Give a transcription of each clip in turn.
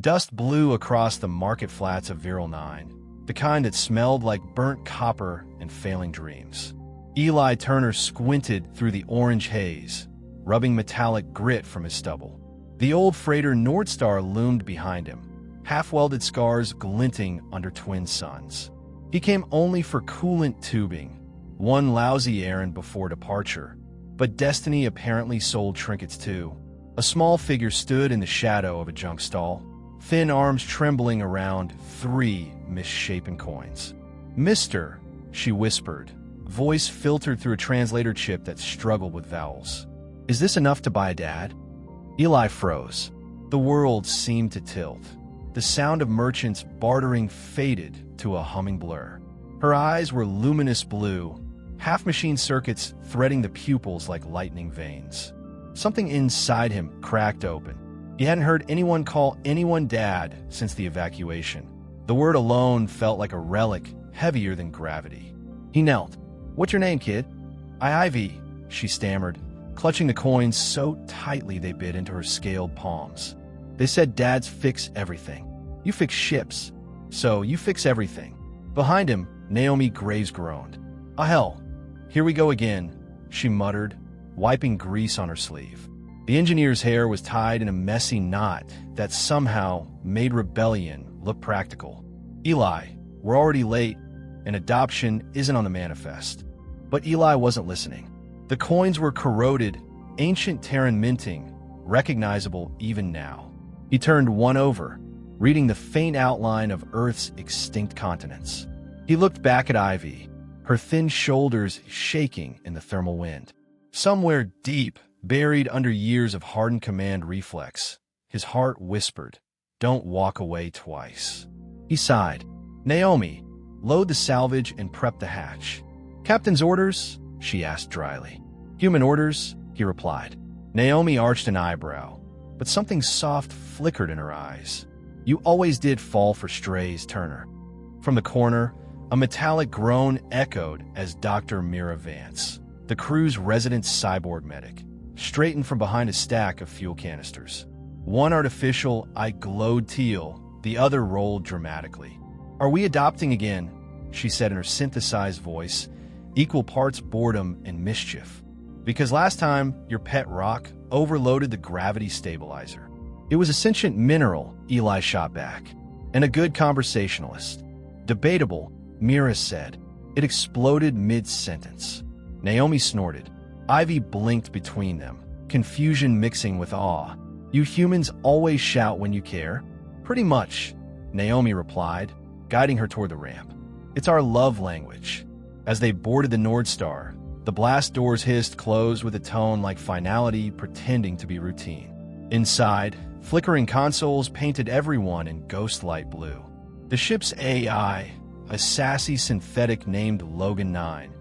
Dust blew across the market flats of Viral 9, the kind that smelled like burnt copper and failing dreams. Eli Turner squinted through the orange haze, rubbing metallic grit from his stubble. The old freighter Nordstar loomed behind him, half-welded scars glinting under twin suns. He came only for coolant tubing, one lousy errand before departure, but destiny apparently sold trinkets too. A small figure stood in the shadow of a junk stall, thin arms trembling around 3 misshapen coins. "Mister," she whispered, voice filtered through a translator chip that struggled with vowels. "Is this enough to buy a dad?" Eli froze. The world seemed to tilt. The sound of merchants bartering faded to a humming blur. Her eyes were luminous blue, half-machine circuits threading the pupils like lightning veins. Something inside him cracked open. He hadn't heard anyone call anyone dad since the evacuation. The word alone felt like a relic heavier than gravity. He knelt. "What's your name, kid?" Ivy," she stammered, clutching the coins so tightly they bit into her scaled palms. "They said dads fix everything. You fix ships, so you fix everything." Behind him, Naomi Graves groaned. "Ah, hell, here we go again," she muttered, wiping grease on her sleeve. The engineer's hair was tied in a messy knot that somehow made rebellion look practical. "Eli, we're already late, and adoption isn't on the manifest." But Eli wasn't listening. The coins were corroded, ancient Terran minting, recognizable even now. He turned one over, reading the faint outline of Earth's extinct continents. He looked back at Ivy, her thin shoulders shaking in the thermal wind. Somewhere deep, buried under years of hardened command reflex, his heart whispered, "Don't walk away twice." He sighed. "Naomi, load the salvage and prep the hatch." "Captain's orders?" she asked dryly. "Human orders," he replied. Naomi arched an eyebrow, but something soft flickered in her eyes. "You always did fall for strays, Turner." From the corner, a metallic groan echoed as Dr. Mira Vance, the crew's resident cyborg medic, straightened from behind a stack of fuel canisters. One artificial eye glowed teal, the other rolled dramatically. "Are we adopting again?" she said in her synthesized voice, equal parts boredom and mischief. "Because last time, your pet rock overloaded the gravity stabilizer." "It was a sentient mineral," Eli shot back, "and a good conversationalist." "Debatable," Mira said. It exploded mid-sentence. Naomi snorted. Ivy blinked between them, confusion mixing with awe. "You humans always shout when you care?" "Pretty much," Naomi replied, guiding her toward the ramp. "It's our love language." As they boarded the Nordstar, the blast doors hissed closed with a tone like finality pretending to be routine. Inside, flickering consoles painted everyone in ghost light blue. The ship's AI, a sassy synthetic named Logan 9,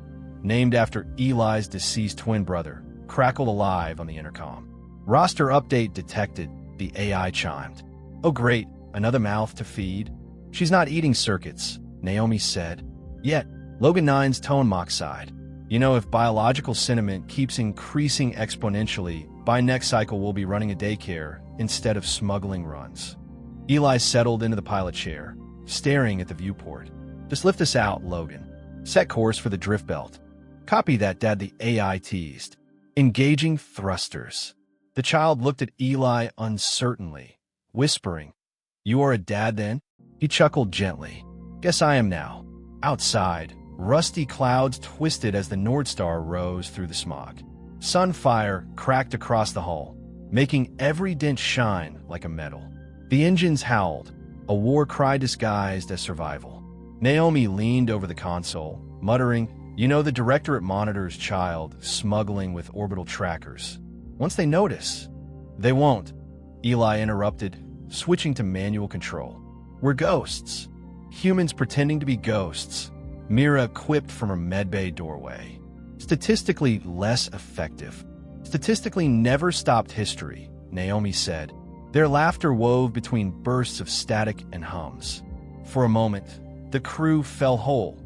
named after Eli's deceased twin brother, crackled alive on the intercom. "Roster update detected," the AI chimed. "Oh great, another mouth to feed." "She's not eating circuits," Naomi said. "Yet," Logan 9's tone mock-sighed. "You know, if biological sentiment keeps increasing exponentially, by next cycle we'll be running a daycare instead of smuggling runs." Eli settled into the pilot chair, staring at the viewport. "Just lift us out, Logan. Set course for the drift belt." "Copy that, Dad," the AI teased. Engaging thrusters. The child looked at Eli uncertainly, whispering, "You are a dad then?" He chuckled gently. "Guess I am now." Outside, rusty clouds twisted as the Nordstar rose through the smog. Sunfire cracked across the hull, making every dent shine like a medal. The engines howled, a war cry disguised as survival. Naomi leaned over the console, muttering, "You know, the Directorate monitors child smuggling with orbital trackers. Once they notice." "They won't," Eli interrupted, switching to manual control. "We're ghosts. Humans pretending to be ghosts," Mira quipped from her medbay doorway. "Statistically less effective. Statistically never stopped history," Naomi said. Their laughter wove between bursts of static and hums. For a moment, the crew fell whole,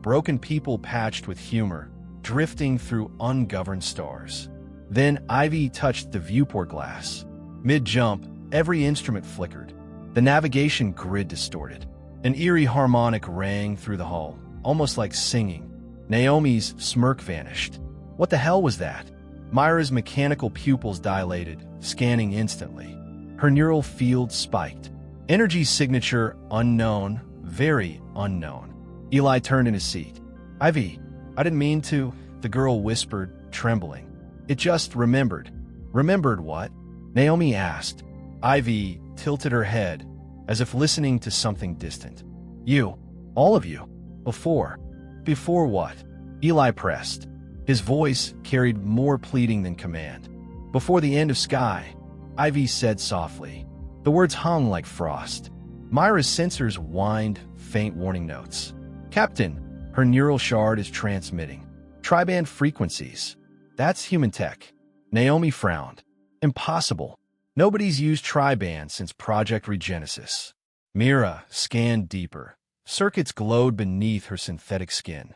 broken people patched with humor, drifting through ungoverned stars. Then Ivy touched the viewport glass. Mid-jump, every instrument flickered. The navigation grid distorted. An eerie harmonic rang through the hull, almost like singing. Naomi's smirk vanished. What the hell was that? Myra's mechanical pupils dilated, scanning instantly. Her neural field spiked. Energy signature unknown, very unknown. Eli turned in his seat. Ivy, I didn't mean to, the girl whispered, trembling. It just remembered. Remembered what? Naomi asked. Ivy tilted her head, as if listening to something distant. You, all of you, before. Before what? Eli pressed. His voice carried more pleading than command. Before the end of Sky, Ivy said softly. The words hung like frost. Myra's sensors whined faint warning notes. Captain, her neural shard is transmitting. Tri-band frequencies. That's human tech. Naomi frowned. Impossible. Nobody's used tri-band since Project ReGenesis. Mira scanned deeper. Circuits glowed beneath her synthetic skin.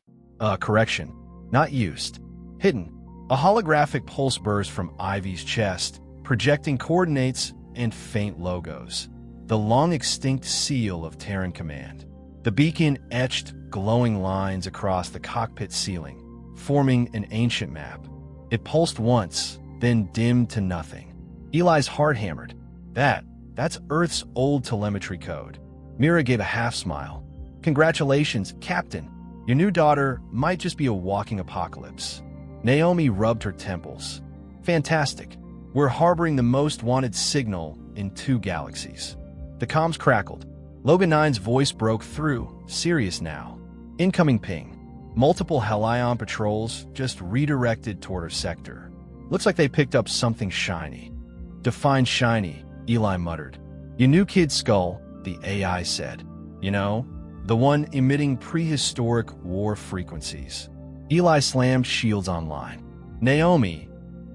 Correction. Not used. Hidden. A holographic pulse burst from Ivy's chest, projecting coordinates and faint logos. The long-extinct seal of Terran Command. The beacon etched glowing lines across the cockpit ceiling, forming an ancient map. It pulsed once, then dimmed to nothing. Eli's heart hammered. That's Earth's old telemetry code. Mira gave a half-smile. Congratulations, Captain. Your new daughter might just be a walking apocalypse. Naomi rubbed her temples. Fantastic. We're harboring the most wanted signal in 2 galaxies. The comms crackled. Logan 9's voice broke through, serious now. Incoming ping. Multiple Helion patrols just redirected toward her sector. Looks like they picked up something shiny. Define shiny, Eli muttered. Your new kid's skull, the AI said. You know, the one emitting prehistoric war frequencies. Eli slammed shields online. Naomi,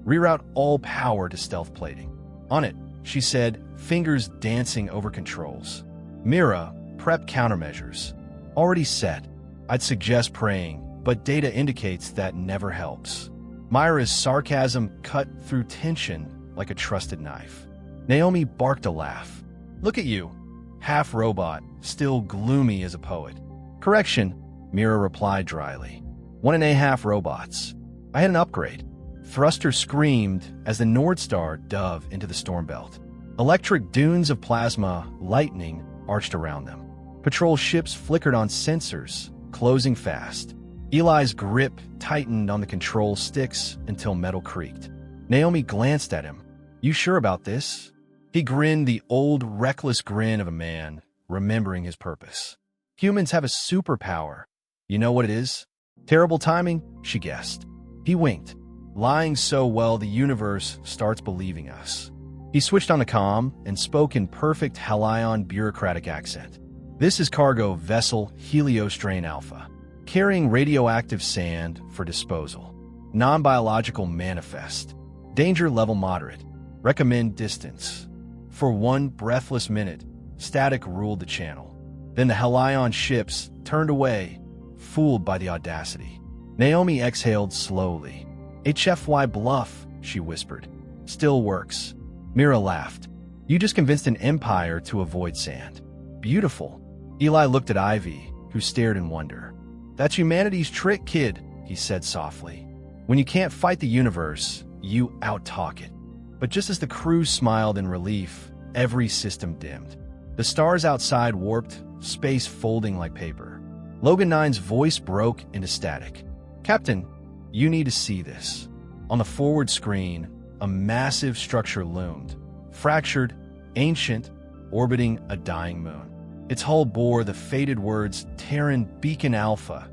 reroute all power to stealth plating. On it, she said, fingers dancing over controls. Mira, prep countermeasures. Already set. I'd suggest praying, but data indicates that never helps. Myra's sarcasm cut through tension like a trusted knife. Naomi barked a laugh. Look at you. Half robot, still gloomy as a poet. Correction, Mira replied dryly. 1.5 robots. I had an upgrade. Thruster screamed as the Nordstar dove into the storm belt. Electric dunes of plasma, lightning, arched around them. Patrol ships flickered on sensors, closing fast. Eli's grip tightened on the control sticks until metal creaked. Naomi glanced at him. You sure about this? He grinned the old, reckless grin of a man, remembering his purpose. Humans have a superpower. You know what it is? Terrible timing, she guessed. He winked. Lying so well the universe starts believing us. He switched on the comm and spoke in perfect Helion bureaucratic accent. This is cargo vessel Helion Alpha, carrying radioactive sand for disposal. Non-biological manifest. Danger level moderate. Recommend distance. For 1 breathless minute, static ruled the channel. Then the Helion ships turned away, fooled by the audacity. Naomi exhaled slowly. HFY bluff, she whispered. Still works. Mira laughed. You just convinced an empire to avoid sand. Beautiful. Eli looked at Ivy, who stared in wonder. That's humanity's trick, kid, he said softly. When you can't fight the universe, you out-talk it. But just as the crew smiled in relief, every system dimmed. The stars outside warped, space folding like paper. Logan 9's voice broke into static. Captain, you need to see this. On the forward screen, a massive structure loomed. Fractured, ancient, orbiting a dying moon. Its hull bore the faded words Terran Beacon Alpha,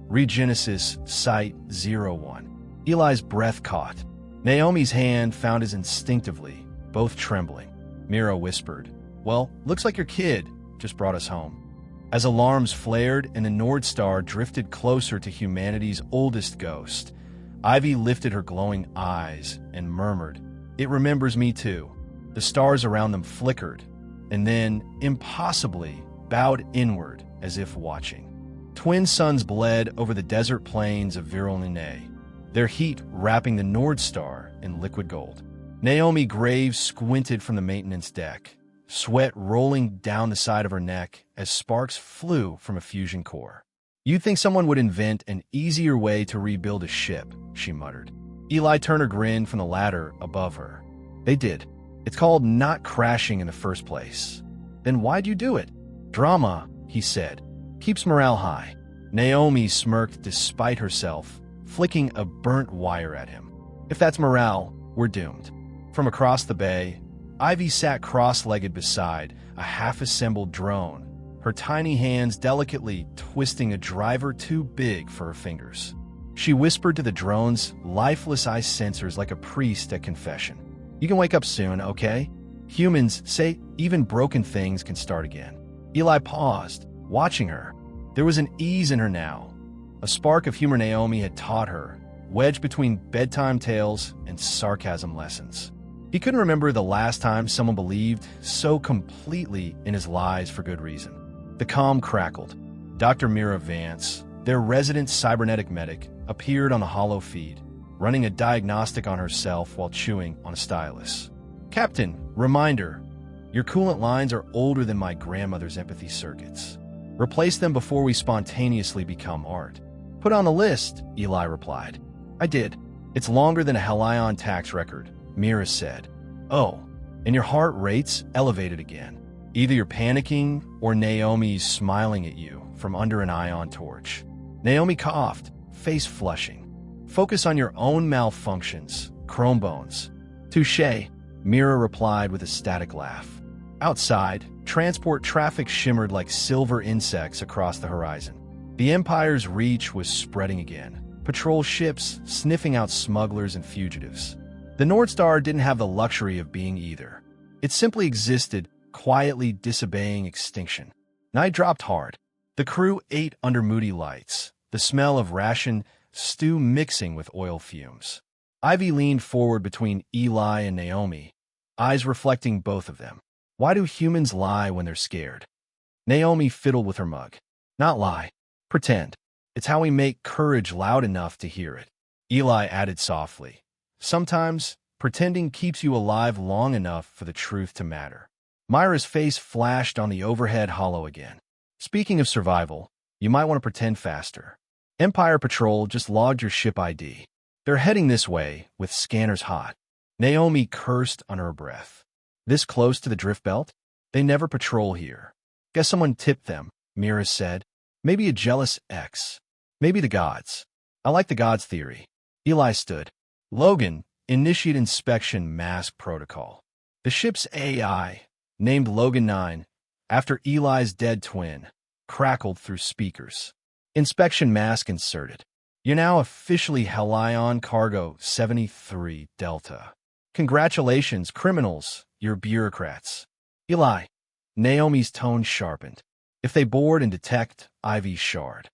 ReGenesis Site 01. Eli's breath caught. Naomi's hand found his instinctively, both trembling. Mira whispered, Well, looks like your kid just brought us home. As alarms flared and the Nordstar drifted closer to humanity's oldest ghost, Ivy lifted her glowing eyes and murmured, It remembers me too. The stars around them flickered, and then, impossibly, bowed inward as if watching. Twin suns bled over the desert plains of Viral Nene, their heat wrapping the Nordstar in liquid gold. Naomi Graves squinted from the maintenance deck, sweat rolling down the side of her neck as sparks flew from a fusion core. "You'd think someone would invent an easier way to rebuild a ship," she muttered. Eli Turner grinned from the ladder above her. "They did. It's called not crashing in the first place." "Then why'd you do it?" "Drama," he said. "Keeps morale high." Naomi smirked despite herself, flicking a burnt wire at him. "If that's morale, we're doomed." From across the bay, Ivy sat cross-legged beside a half-assembled drone, her tiny hands delicately twisting a driver too big for her fingers. She whispered to the drone's lifeless eye sensors like a priest at confession. "You can wake up soon, okay? Humans say even broken things can start again." Eli paused, watching her. There was an ease in her now, a spark of humor Naomi had taught her, wedged between bedtime tales and sarcasm lessons. He couldn't remember the last time someone believed so completely in his lies for good reason. The comm crackled. Dr. Mira Vance, their resident cybernetic medic, appeared on the hollow feed, running a diagnostic on herself while chewing on a stylus. "Captain, reminder, your coolant lines are older than my grandmother's empathy circuits. Replace them before we spontaneously become art." "Put on the list," Eli replied. "I did. It's longer than a Helion tax record," Mira said. "Oh, and your heart rate's elevated again. Either you're panicking or Naomi's smiling at you from under an ion torch." Naomi coughed, face flushing. "Focus on your own malfunctions, chrome bones." "Touché," Mira replied with a static laugh. Outside, transport traffic shimmered like silver insects across the horizon. The Empire's reach was spreading again, patrol ships sniffing out smugglers and fugitives. The North Star didn't have the luxury of being either. It simply existed, quietly disobeying extinction. Night dropped hard. The crew ate under moody lights, the smell of rationed stew mixing with oil fumes. Ivy leaned forward between Eli and Naomi, eyes reflecting both of them. "Why do humans lie when they're scared?" Naomi fiddled with her mug. "Not lie. Pretend. It's how we make courage loud enough to hear it." Eli added softly, "Sometimes, pretending keeps you alive long enough for the truth to matter." Myra's face flashed on the overhead hollow again. "Speaking of survival, you might want to pretend faster. Empire Patrol just logged your ship ID. They're heading this way, with scanners hot." Naomi cursed under her breath. "This close to the drift belt? They never patrol here." "Guess someone tipped them," Mira said. "Maybe a jealous ex. Maybe the gods. I like the gods theory." Eli stood. "Logan, initiate inspection mask protocol." The ship's AI, named Logan 9, after Eli's dead twin, crackled through speakers. "Inspection mask inserted. You're now officially Helion Cargo 73 Delta. Congratulations, criminals, you're bureaucrats." "Eli." Naomi's tone sharpened. "If they board and detect Ivy's shard."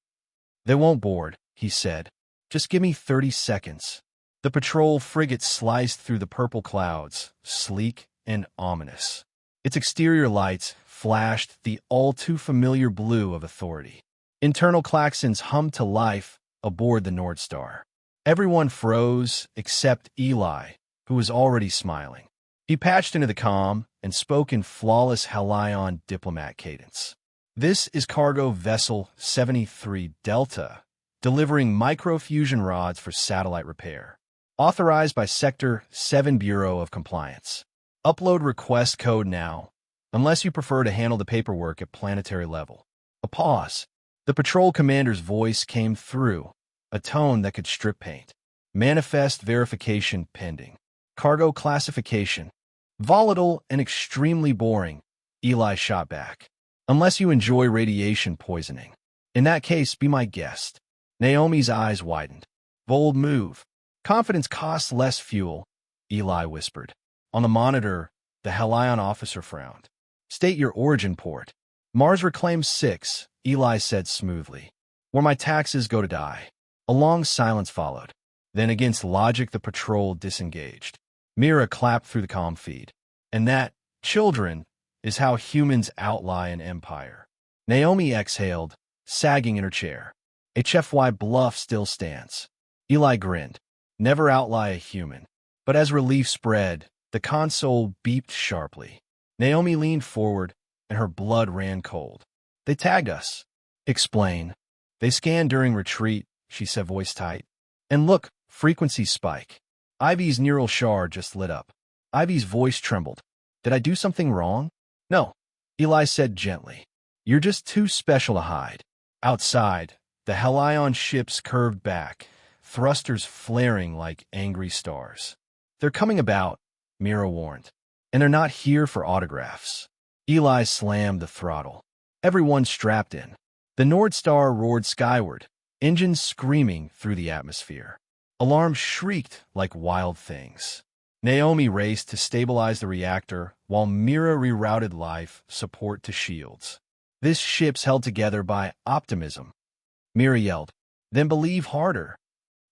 "They won't board," he said. "Just give me 30 seconds." The patrol frigate sliced through the purple clouds, sleek and ominous. Its exterior lights flashed the all-too-familiar blue of authority. Internal klaxons hummed to life aboard the North Star. Everyone froze except Eli, who was already smiling. He patched into the comm and spoke in flawless Helion diplomat cadence. "This is cargo vessel 73 Delta, delivering microfusion rods for satellite repair. Authorized by Sector 7 Bureau of Compliance. Upload request code now, unless you prefer to handle the paperwork at planetary level." A pause. The patrol commander's voice came through, a tone that could strip paint. "Manifest verification pending. Cargo classification. Volatile and extremely boring," Eli shot back. "Unless you enjoy radiation poisoning. In that case, be my guest." Naomi's eyes widened. "Bold move. Confidence costs less fuel," Eli whispered. On the monitor, the Helion officer frowned. "State your origin port." "Mars Reclaim 6, Eli said smoothly. "Where my taxes go to die." A long silence followed. Then, against logic, the patrol disengaged. Mira clapped through the comm feed. "And that, children, is how humans outlie an empire." Naomi exhaled, sagging in her chair. "HFY bluff still stands." Eli grinned. "Never outlie a human." But as relief spread, the console beeped sharply. Naomi leaned forward, and her blood ran cold. They tagged us. Explain. They scanned during retreat, she said, voice tight. And look, frequency spike. Ivy's neural shard just lit up. Ivy's voice trembled. Did I do something wrong? No, Eli said gently. You're just too special to hide. Outside, the Helion ships curved back, thrusters flaring like angry stars. They're coming about, Mira warned. And they're not here for autographs. Eli slammed the throttle. Everyone strapped in. The Nord Star roared skyward, engines screaming through the atmosphere. Alarms shrieked like wild things. Naomi raced to stabilize the reactor while Mira rerouted life support to shields. This ship's held together by optimism. Mira yelled, then believe harder.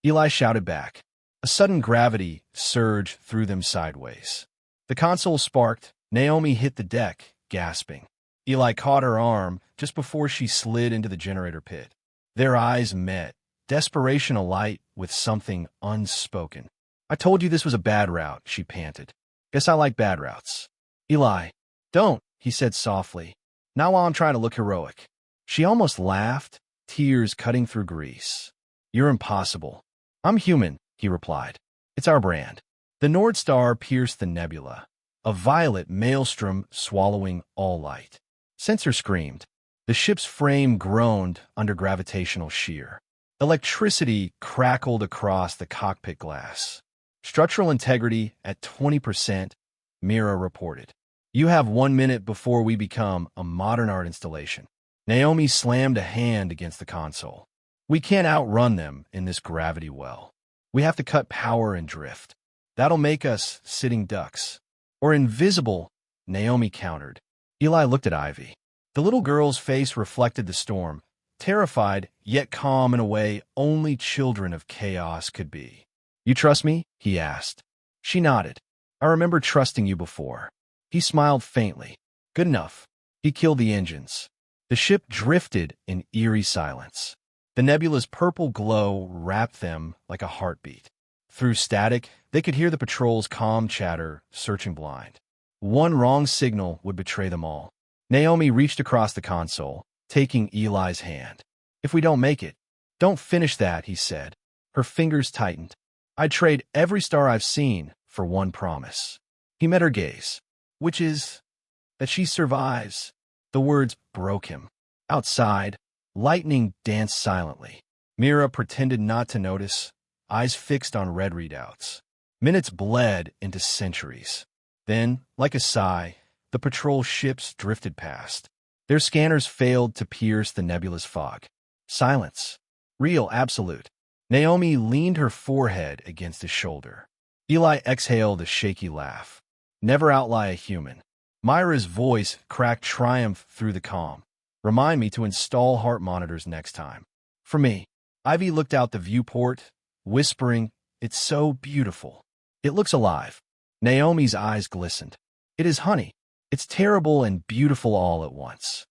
Eli shouted back. A sudden gravity surged through them sideways. The console sparked. Naomi hit the deck, gasping. Eli caught her arm just before she slid into the generator pit. Their eyes met, desperation alight with something unspoken. I told you this was a bad route, she panted. Guess I like bad routes. Eli, don't, he said softly. Not while I'm trying to look heroic. She almost laughed, tears cutting through grease. You're impossible. I'm human, he replied. It's our brand. The Nord Star pierced the nebula, a violet maelstrom swallowing all light. Sensor screamed. The ship's frame groaned under gravitational shear. Electricity crackled across the cockpit glass. Structural integrity at 20%, Mira reported. You have 1 minute before we become a modern art installation. Naomi slammed a hand against the console. We can't outrun them in this gravity well. We have to cut power and drift. That'll make us sitting ducks. Or invisible, Naomi countered. Eli looked at Ivy. The little girl's face reflected the storm, terrified yet calm in a way only children of chaos could be. You trust me? He asked. She nodded. I remember trusting you before. He smiled faintly. Good enough. He killed the engines. The ship drifted in eerie silence. The nebula's purple glow wrapped them like a heartbeat. Through static, they could hear the patrol's calm chatter, searching blind. One wrong signal would betray them all. Naomi reached across the console, taking Eli's hand. If we don't make it, don't finish that, he said. Her fingers tightened. I'd trade every star I've seen for one promise. He met her gaze. Which is that she survives. The words broke him. Outside, lightning danced silently. Mira pretended not to notice, eyes fixed on red readouts. Minutes bled into centuries. Then, like a sigh, the patrol ships drifted past. Their scanners failed to pierce the nebulous fog. Silence. Real, absolute. Naomi leaned her forehead against his shoulder. Eli exhaled a shaky laugh. Never outlie a human. Myra's voice cracked triumph through the calm. Remind me to install heart monitors next time. For me. Ivy looked out the viewport, whispering, It's so beautiful. It looks alive. Naomi's eyes glistened. It is honey. It's terrible and beautiful all at once.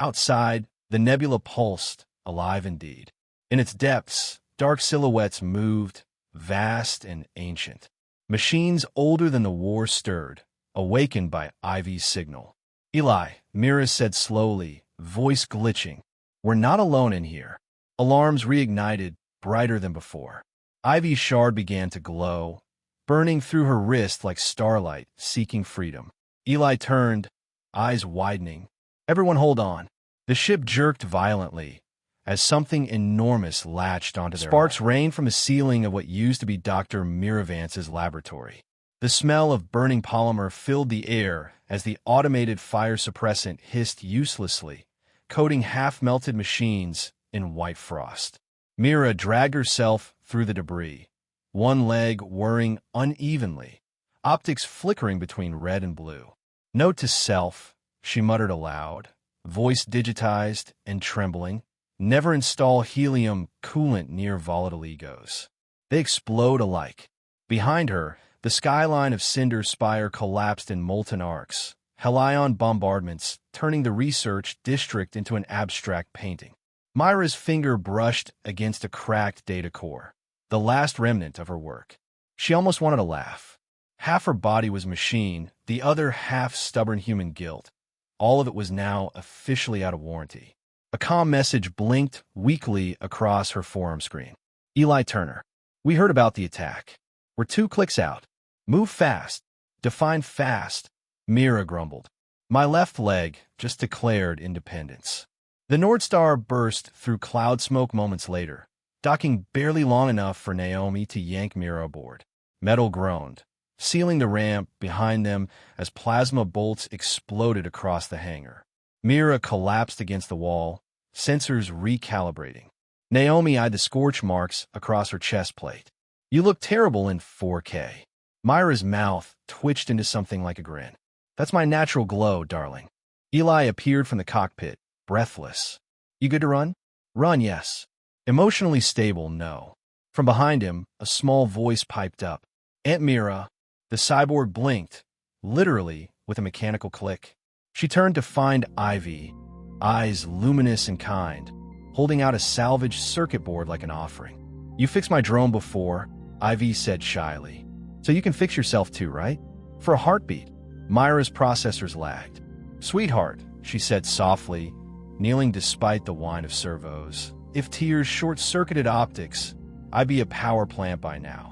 Outside, the nebula pulsed, alive indeed. In its depths, dark silhouettes moved, vast and ancient. Machines older than the war stirred, awakened by Ivy's signal. Eli, Mira said slowly, voice glitching. We're not alone in here. Alarms reignited, brighter than before. Ivy's shard began to glow, burning through her wrist like starlight, seeking freedom. Eli turned, eyes widening. Everyone hold on. The ship jerked violently as something enormous latched onto their Sparks rained from the ceiling of what used to be Dr. Miravance's laboratory. The smell of burning polymer filled the air as the automated fire suppressant hissed uselessly, coating half-melted machines in white frost. Mira dragged herself through the debris, one leg whirring unevenly, optics flickering between red and blue. Note to self, she muttered aloud, voice digitized and trembling. Never install helium coolant near volatile egos. They explode alike. Behind her, the skyline of Cinder Spire collapsed in molten arcs, Helion bombardments turning the research district into an abstract painting. Myra's finger brushed against a cracked data core, the last remnant of her work. She almost wanted to laugh. Half her body was machine, the other half stubborn human guilt. All of it was now officially out of warranty. A calm message blinked weakly across her forearm screen. Eli Turner. We heard about the attack. We're 2 clicks out. Move fast. Define fast. Mira grumbled. My left leg just declared independence. The North Star burst through cloud smoke moments later, docking barely long enough for Naomi to yank Mira aboard. Metal groaned, sealing the ramp behind them as plasma bolts exploded across the hangar. Mira collapsed against the wall, sensors recalibrating. Naomi eyed the scorch marks across her chest plate. You look terrible in 4K. Myra's mouth twitched into something like a grin. That's my natural glow, darling. Eli appeared from the cockpit, breathless. You good to run? Run, yes. Emotionally stable, no. From behind him, a small voice piped up. Aunt Mira. The cyborg blinked, literally with a mechanical click. She turned to find Ivy, eyes luminous and kind, holding out a salvaged circuit board like an offering. You fixed my drone before, Ivy said shyly. So you can fix yourself too, right? For a heartbeat. Myra's processors lagged. Sweetheart, she said softly, kneeling despite the whine of servos. If tears short-circuited optics, I'd be a power plant by now.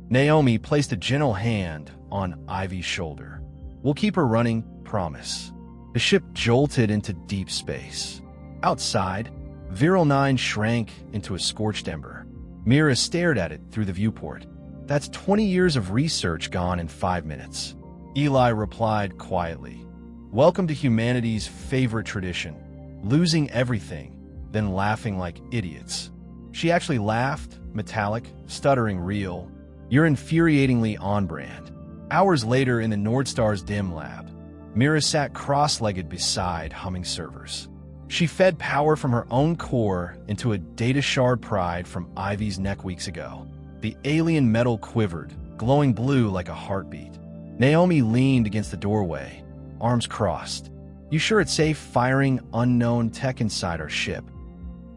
Naomi placed a gentle hand on Ivy's shoulder. We'll keep her running, promise. The ship jolted into deep space. Outside, Viral 9 shrank into a scorched ember. Mira stared at it through the viewport. That's 20 years of research gone in 5 minutes. Eli replied quietly. Welcome to humanity's favorite tradition, losing everything, then laughing like idiots. She actually laughed, metallic, stuttering real. You're infuriatingly on-brand. Hours later in the Nordstar's dim lab, Mira sat cross-legged beside humming servers. She fed power from her own core into a data shard pried from Ivy's neck weeks ago. The alien metal quivered, glowing blue like a heartbeat. Naomi leaned against the doorway, arms crossed. You sure it's safe firing unknown tech inside our ship?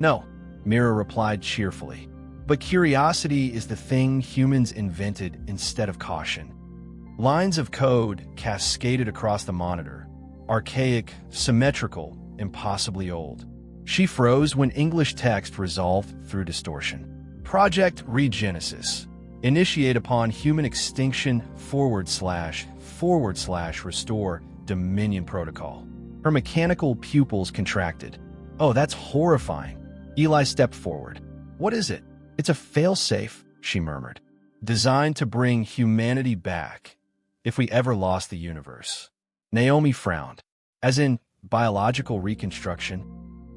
No, Mira replied cheerfully. But curiosity is the thing humans invented instead of caution. Lines of code cascaded across the monitor, archaic, symmetrical, impossibly old. She froze when English text resolved through distortion. Project ReGenesis. Initiate upon human extinction / restore Dominion Protocol. Her mechanical pupils contracted. Oh, that's horrifying. Eli stepped forward. What is it? It's a failsafe, she murmured. Designed to bring humanity back, if we ever lost the universe. Naomi frowned. As in, biological reconstruction?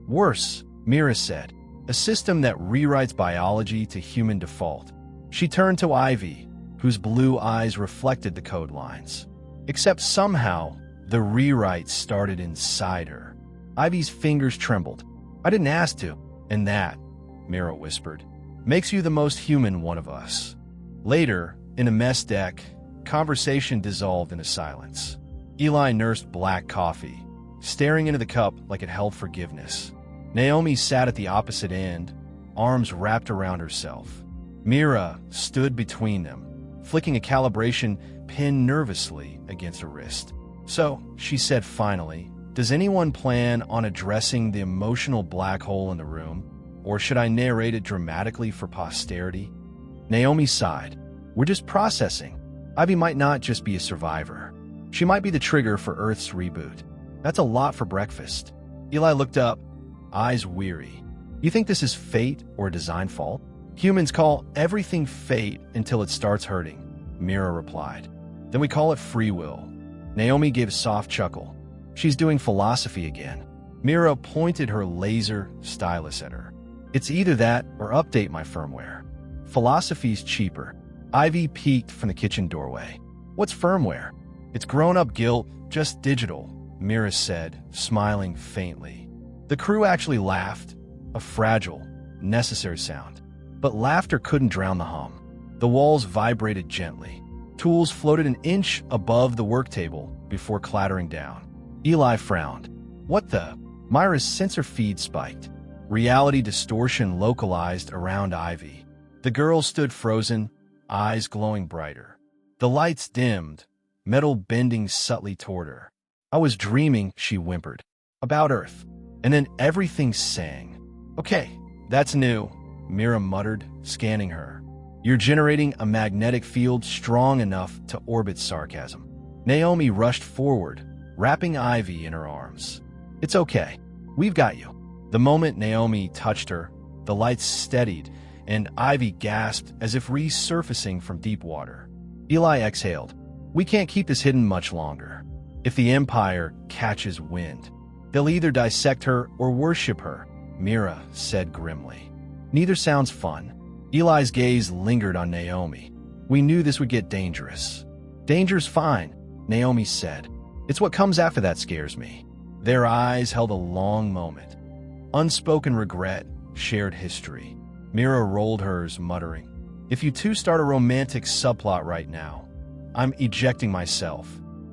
Worse, Mira said. A system that rewrites biology to human default. She turned to Ivy, whose blue eyes reflected the code lines. Except somehow, the rewrite started inside her. Ivy's fingers trembled. I didn't ask to. And that, Mira whispered, makes you the most human one of us. Later, in a mess deck, conversation dissolved into silence. Eli nursed black coffee, staring into the cup like it held forgiveness. Naomi sat at the opposite end, arms wrapped around herself. Mira stood between them, flicking a calibration pin nervously against her wrist. So, she said finally, does anyone plan on addressing the emotional black hole in the room? Or should I narrate it dramatically for posterity? Naomi sighed. We're just processing. Ivy might not just be a survivor. She might be the trigger for Earth's reboot. That's a lot for breakfast. Eli looked up, eyes weary. You think this is fate or a design fault? Humans call everything fate until it starts hurting, Mira replied. Then we call it free will. Naomi gave a soft chuckle. She's doing philosophy again. Mira pointed her laser stylus at her. It's either that or update my firmware. Philosophy's cheaper. Ivy peeked from the kitchen doorway. What's firmware? It's grown-up guilt, just digital, Mira said, smiling faintly. The crew actually laughed, a fragile, necessary sound. But laughter couldn't drown the hum. The walls vibrated gently. Tools floated an inch above the work table before clattering down. Eli frowned. What the? Myra's sensor feed spiked. Reality distortion localized around Ivy. The girl stood frozen, eyes glowing brighter. The lights dimmed, metal bending subtly toward her. I was dreaming, she whimpered, about Earth. And then everything sang. Okay, that's new, Mira muttered, scanning her. You're generating a magnetic field strong enough to orbit sarcasm. Naomi rushed forward, wrapping Ivy in her arms. It's okay. We've got you. The moment Naomi touched her, the lights steadied, and Ivy gasped as if resurfacing from deep water. Eli exhaled. We can't keep this hidden much longer. If the Empire catches wind, they'll either dissect her or worship her, Mira said grimly. Neither sounds fun. Eli's gaze lingered on Naomi. We knew this would get dangerous. Danger's fine, Naomi said. It's what comes after that scares me. Their eyes held a long moment. Unspoken regret, shared history. Mira rolled hers, muttering, If you two start a romantic subplot right now, I'm ejecting myself.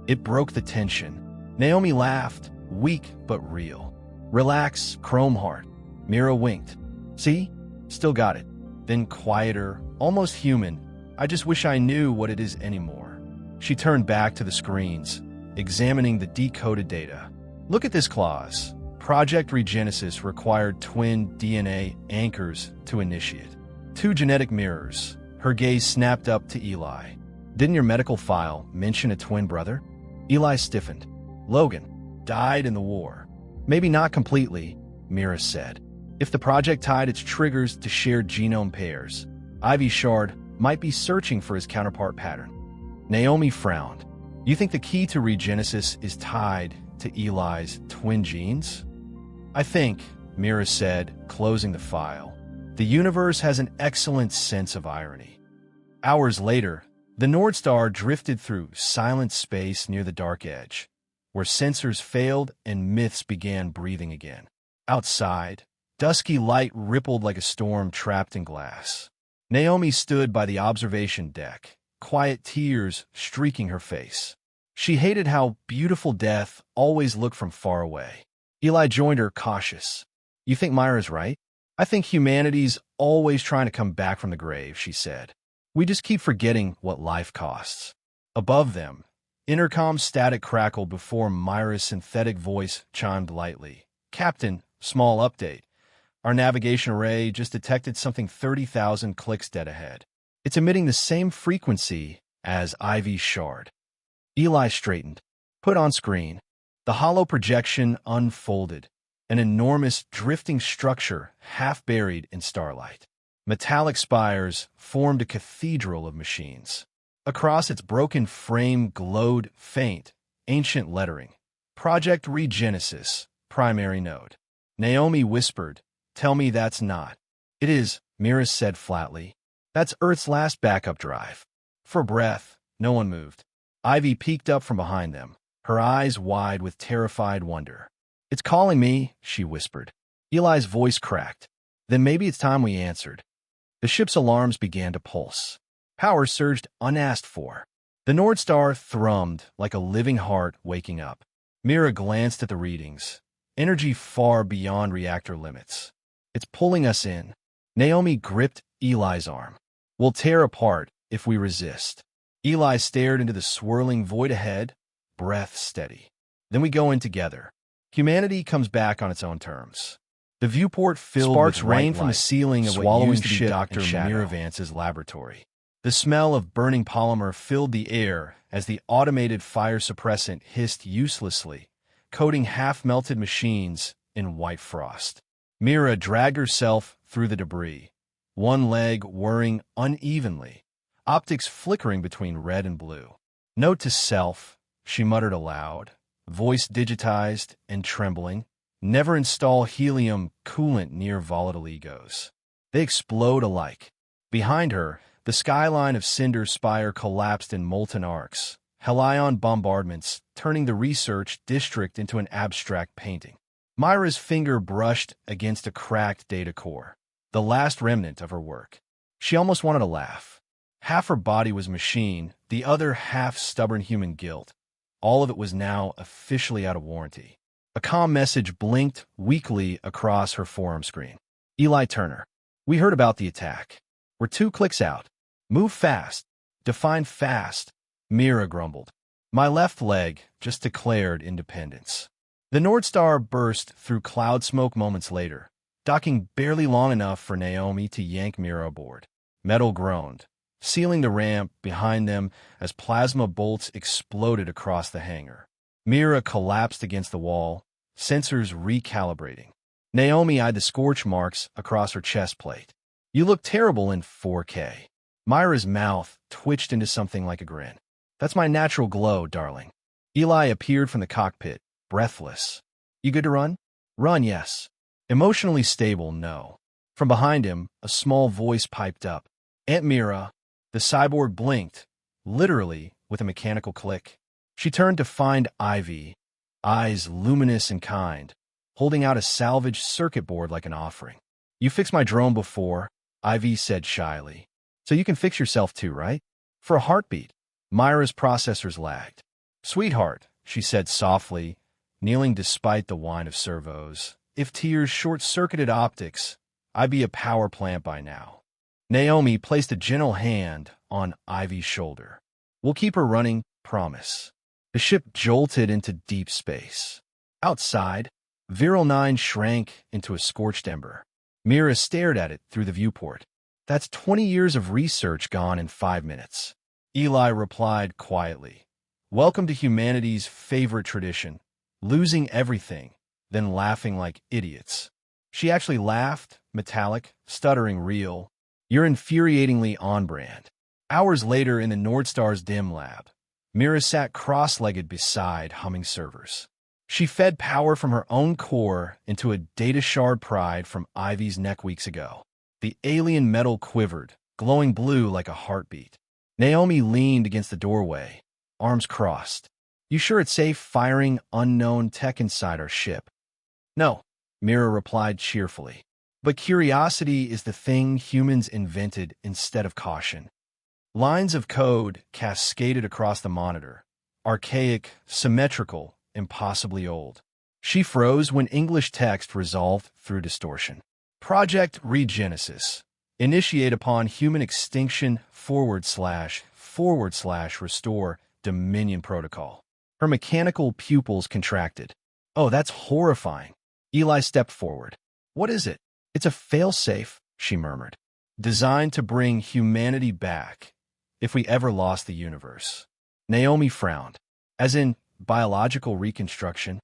It broke the tension. Naomi laughed, weak but real. Relax, Chrome Heart. Mira winked. See? Still got it. Then quieter, almost human. I just wish I knew what it is anymore. She turned back to the screens, examining the decoded data. Look at this clause. Project ReGenesis required twin DNA anchors to initiate. 2 genetic mirrors. Her gaze snapped up to Eli. Didn't your medical file mention a twin brother? Eli stiffened. Logan died in the war. Maybe not completely, Mira said. If the project tied its triggers to shared genome pairs, Ivy Shard might be searching for his counterpart pattern. Naomi frowned. You think the key to ReGenesis is tied to Eli's twin genes? I think, Mira said, closing the file. The universe has an excellent sense of irony. Hours later, the North Star drifted through silent space near the dark edge, where sensors failed and myths began breathing again. Outside, dusky light rippled like a storm trapped in glass. Naomi stood by the observation deck, quiet tears streaking her face. She hated how beautiful death always looked from far away. Eli joined her, cautious. You think Myra's right? I think humanity's always trying to come back from the grave, she said. We just keep forgetting what life costs. Above them, intercom static crackled before Myra's synthetic voice chimed lightly. Captain, small update. Our navigation array just detected something 30,000 clicks dead ahead. It's emitting the same frequency as Ivy Shard. Eli straightened. Put on screen. The hollow projection unfolded, an enormous drifting structure half buried in starlight. Metallic spires formed a cathedral of machines. Across its broken frame glowed faint, ancient lettering. Project ReGenesis, primary node. Naomi whispered, Tell me that's not. It is, Mira said flatly. That's Earth's last backup drive. For breath, no one moved. Ivy peeked up from behind them, her eyes wide with terrified wonder. It's calling me, she whispered. Eli's voice cracked. Then maybe it's time we answered. The ship's alarms began to pulse. Power surged unasked for. The North Star thrummed like a living heart waking up. Mira glanced at the readings. Energy far beyond reactor limits. It's pulling us in. Naomi gripped Eli's arm. We'll tear apart if we resist. Eli stared into the swirling void ahead, breath steady. Then we go in together. Humanity comes back on its own terms. The viewport filled sparks rain from the ceiling of what used to be Dr. Miravance's laboratory. The smell of burning polymer filled the air as the automated fire suppressant hissed uselessly, coating half-melted machines in white frost. Mira dragged herself through the debris, one leg whirring unevenly, optics flickering between red and blue. Note to self, she muttered aloud, voice digitized and trembling. Never install helium coolant near volatile egos. They explode alike. Behind her, the skyline of Cinder Spire collapsed in molten arcs, Helion bombardments turning the research district into an abstract painting. Myra's finger brushed against a cracked data core, the last remnant of her work. She almost wanted to laugh. Half her body was machine, the other half stubborn human guilt. All of it was now officially out of warranty. A calm message blinked weakly across her forum screen. Eli Turner. We heard about the attack. We're 2 clicks out. Move fast. Define fast. Mira grumbled. My left leg just declared independence. The North Star burst through cloud smoke moments later, docking barely long enough for Naomi to yank Mira aboard. Metal groaned, sealing the ramp behind them as plasma bolts exploded across the hangar. Mira collapsed against the wall, sensors recalibrating. Naomi eyed the scorch marks across her chest plate. You look terrible in 4K. Myra's mouth twitched into something like a grin. That's my natural glow, darling. Eli appeared from the cockpit, breathless. You good to run? Run, yes. Emotionally stable, no. From behind him, a small voice piped up. Aunt Mira. The cyborg blinked, literally with a mechanical click. She turned to find Ivy, eyes luminous and kind, holding out a salvaged circuit board like an offering. You fixed my drone before, Ivy said shyly. So you can fix yourself too, right? For a heartbeat. Myra's processors lagged. Sweetheart, she said softly, kneeling despite the whine of servos. If tears short-circuited optics, I'd be a power plant by now. Naomi placed a gentle hand on Ivy's shoulder. We'll keep her running, promise. The ship jolted into deep space. Outside, Viral 9 shrank into a scorched ember. Mira stared at it through the viewport. That's 20 years of research gone in 5 minutes. Eli replied quietly. Welcome to humanity's favorite tradition, losing everything, then laughing like idiots. She actually laughed, metallic, stuttering real. You're infuriatingly on-brand. Hours later in the Nordstar's dim lab, Mira sat cross-legged beside humming servers. She fed power from her own core into a data shard pried from Ivy's neck weeks ago. The alien metal quivered, glowing blue like a heartbeat. Naomi leaned against the doorway, arms crossed. You sure it's safe firing unknown tech inside our ship? No, Mira replied cheerfully. But curiosity is the thing humans invented instead of caution. Lines of code cascaded across the monitor, archaic, symmetrical, impossibly old. She froze when English text resolved through distortion. Project ReGenesis. Initiate upon human extinction / restore Dominion Protocol. Her mechanical pupils contracted. Oh, that's horrifying. Eli stepped forward. What is it? It's a failsafe, she murmured. Designed to bring humanity back, if we ever lost the universe. Naomi frowned. As in, biological reconstruction?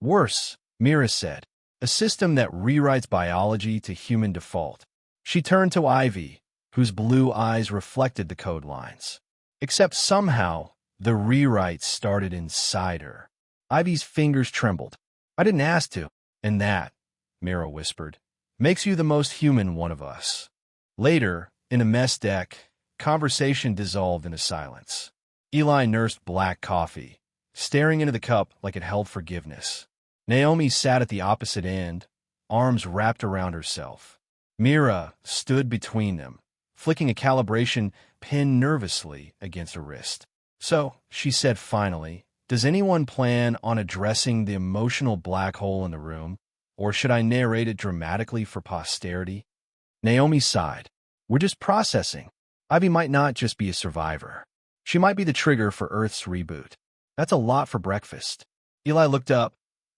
Worse, Mira said. A system that rewrites biology to human default. She turned to Ivy, whose blue eyes reflected the code lines. Except somehow, the rewrite started inside her. Ivy's fingers trembled. I didn't ask to. And that, Mira whispered, makes you the most human one of us. Later, in a mess deck, conversation dissolved into silence. Eli nursed black coffee, staring into the cup like it held forgiveness. Naomi sat at the opposite end, arms wrapped around herself. Mira stood between them, flicking a calibration pin nervously against her wrist. So, she said finally, does anyone plan on addressing the emotional black hole in the room, or should I narrate it dramatically for posterity? Naomi sighed. We're just processing. Ivy might not just be a survivor. She might be the trigger for Earth's reboot. That's a lot for breakfast. Eli looked up,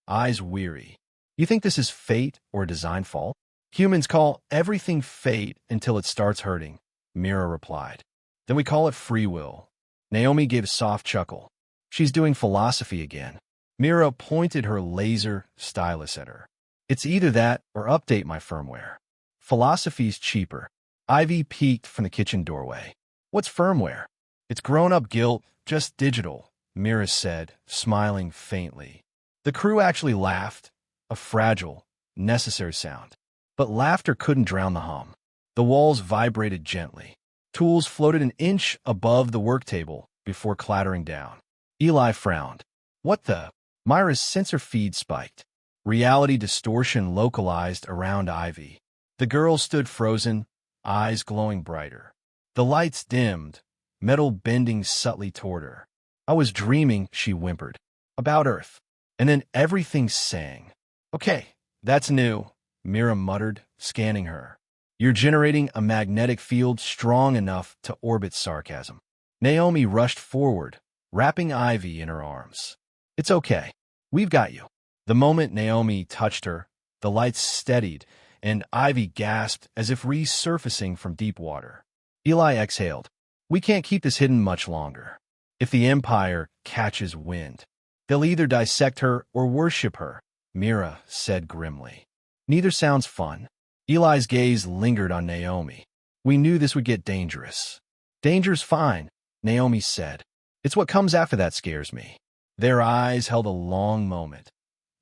eyes weary. You think this is fate or a design fault? Humans call everything fate until it starts hurting, Mira replied. Then we call it free will. Naomi gave a soft chuckle. She's doing philosophy again. Mira pointed her laser stylus at her. It's either that or update my firmware. Philosophy's cheaper. Ivy peeked from the kitchen doorway. What's firmware? It's grown-up guilt, just digital, Mira said, smiling faintly. The crew actually laughed, a fragile, necessary sound. But laughter couldn't drown the hum. The walls vibrated gently. Tools floated an inch above the work table before clattering down. Eli frowned. What the? Myra's sensor feed spiked. Reality distortion localized around Ivy. The girl stood frozen, eyes glowing brighter. The lights dimmed, metal bending subtly toward her. I was dreaming, she whimpered, about Earth. And then everything sang. Okay, that's new, Mira muttered, scanning her. You're generating a magnetic field strong enough to orbit sarcasm. Naomi rushed forward, wrapping Ivy in her arms. "It's okay. We've got you." The moment Naomi touched her, the lights steadied, and Ivy gasped as if resurfacing from deep water. Eli exhaled. "We can't keep this hidden much longer. If the Empire catches wind, they'll either dissect her or worship her," Mira said grimly. "Neither sounds fun." Eli's gaze lingered on Naomi. "We knew this would get dangerous." "Danger's fine," Naomi said. "It's what comes after that scares me." Their eyes held a long moment.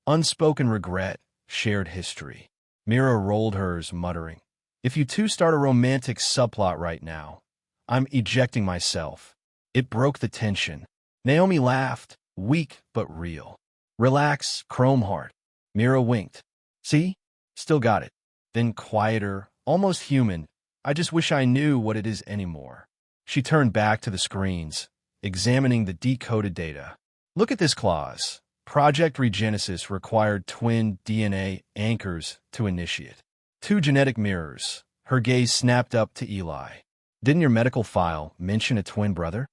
Unspoken regret, shared history. Mira rolled hers, muttering, "If you two start a romantic subplot right now, I'm ejecting myself." It broke the tension. Naomi laughed, weak but real. "Relax, Chromeheart." Mira winked. "See? Still got it." Then quieter, almost human, "I just wish I knew what it is anymore." She turned back to the screens, examining the decoded data. "Look at this clause. Project ReGenesis required twin DNA anchors to initiate. 2 genetic mirrors." Her gaze snapped up to Eli. "Didn't your medical file mention a twin brother?"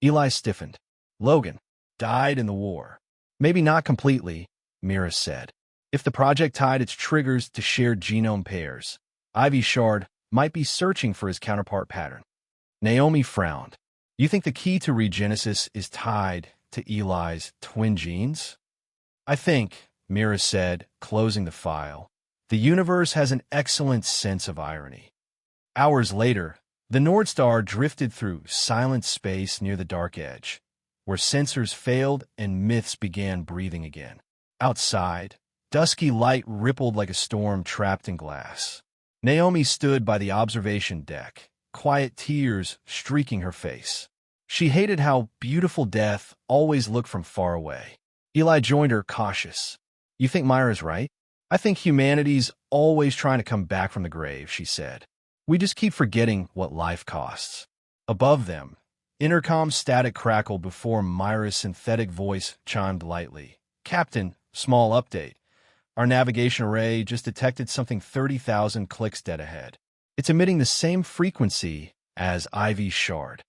Eli stiffened. "Logan died in the war." "Maybe not completely," Mira said. "If the project tied its triggers to shared genome pairs, Ivy Shard might be searching for his counterpart pattern." Naomi frowned. "You think the key to ReGenesis is tied to Eli's twin genes?" "I think," Mira said, closing the file, "the universe has an excellent sense of irony." Hours later, the Nordstar drifted through silent space near the dark edge, where sensors failed and myths began breathing again. Outside, dusky light rippled like a storm trapped in glass. Naomi stood by the observation deck, quiet tears streaking her face. She hated how beautiful death always looked from far away. Eli joined her, cautious. "You think Myra's right?" "I think humanity's always trying to come back from the grave," she said. "We just keep forgetting what life costs." Above them, intercom static crackled before Myra's synthetic voice chimed lightly. "Captain, small update. Our navigation array just detected something 30,000 clicks dead ahead. It's emitting the same frequency as Ivy Shard."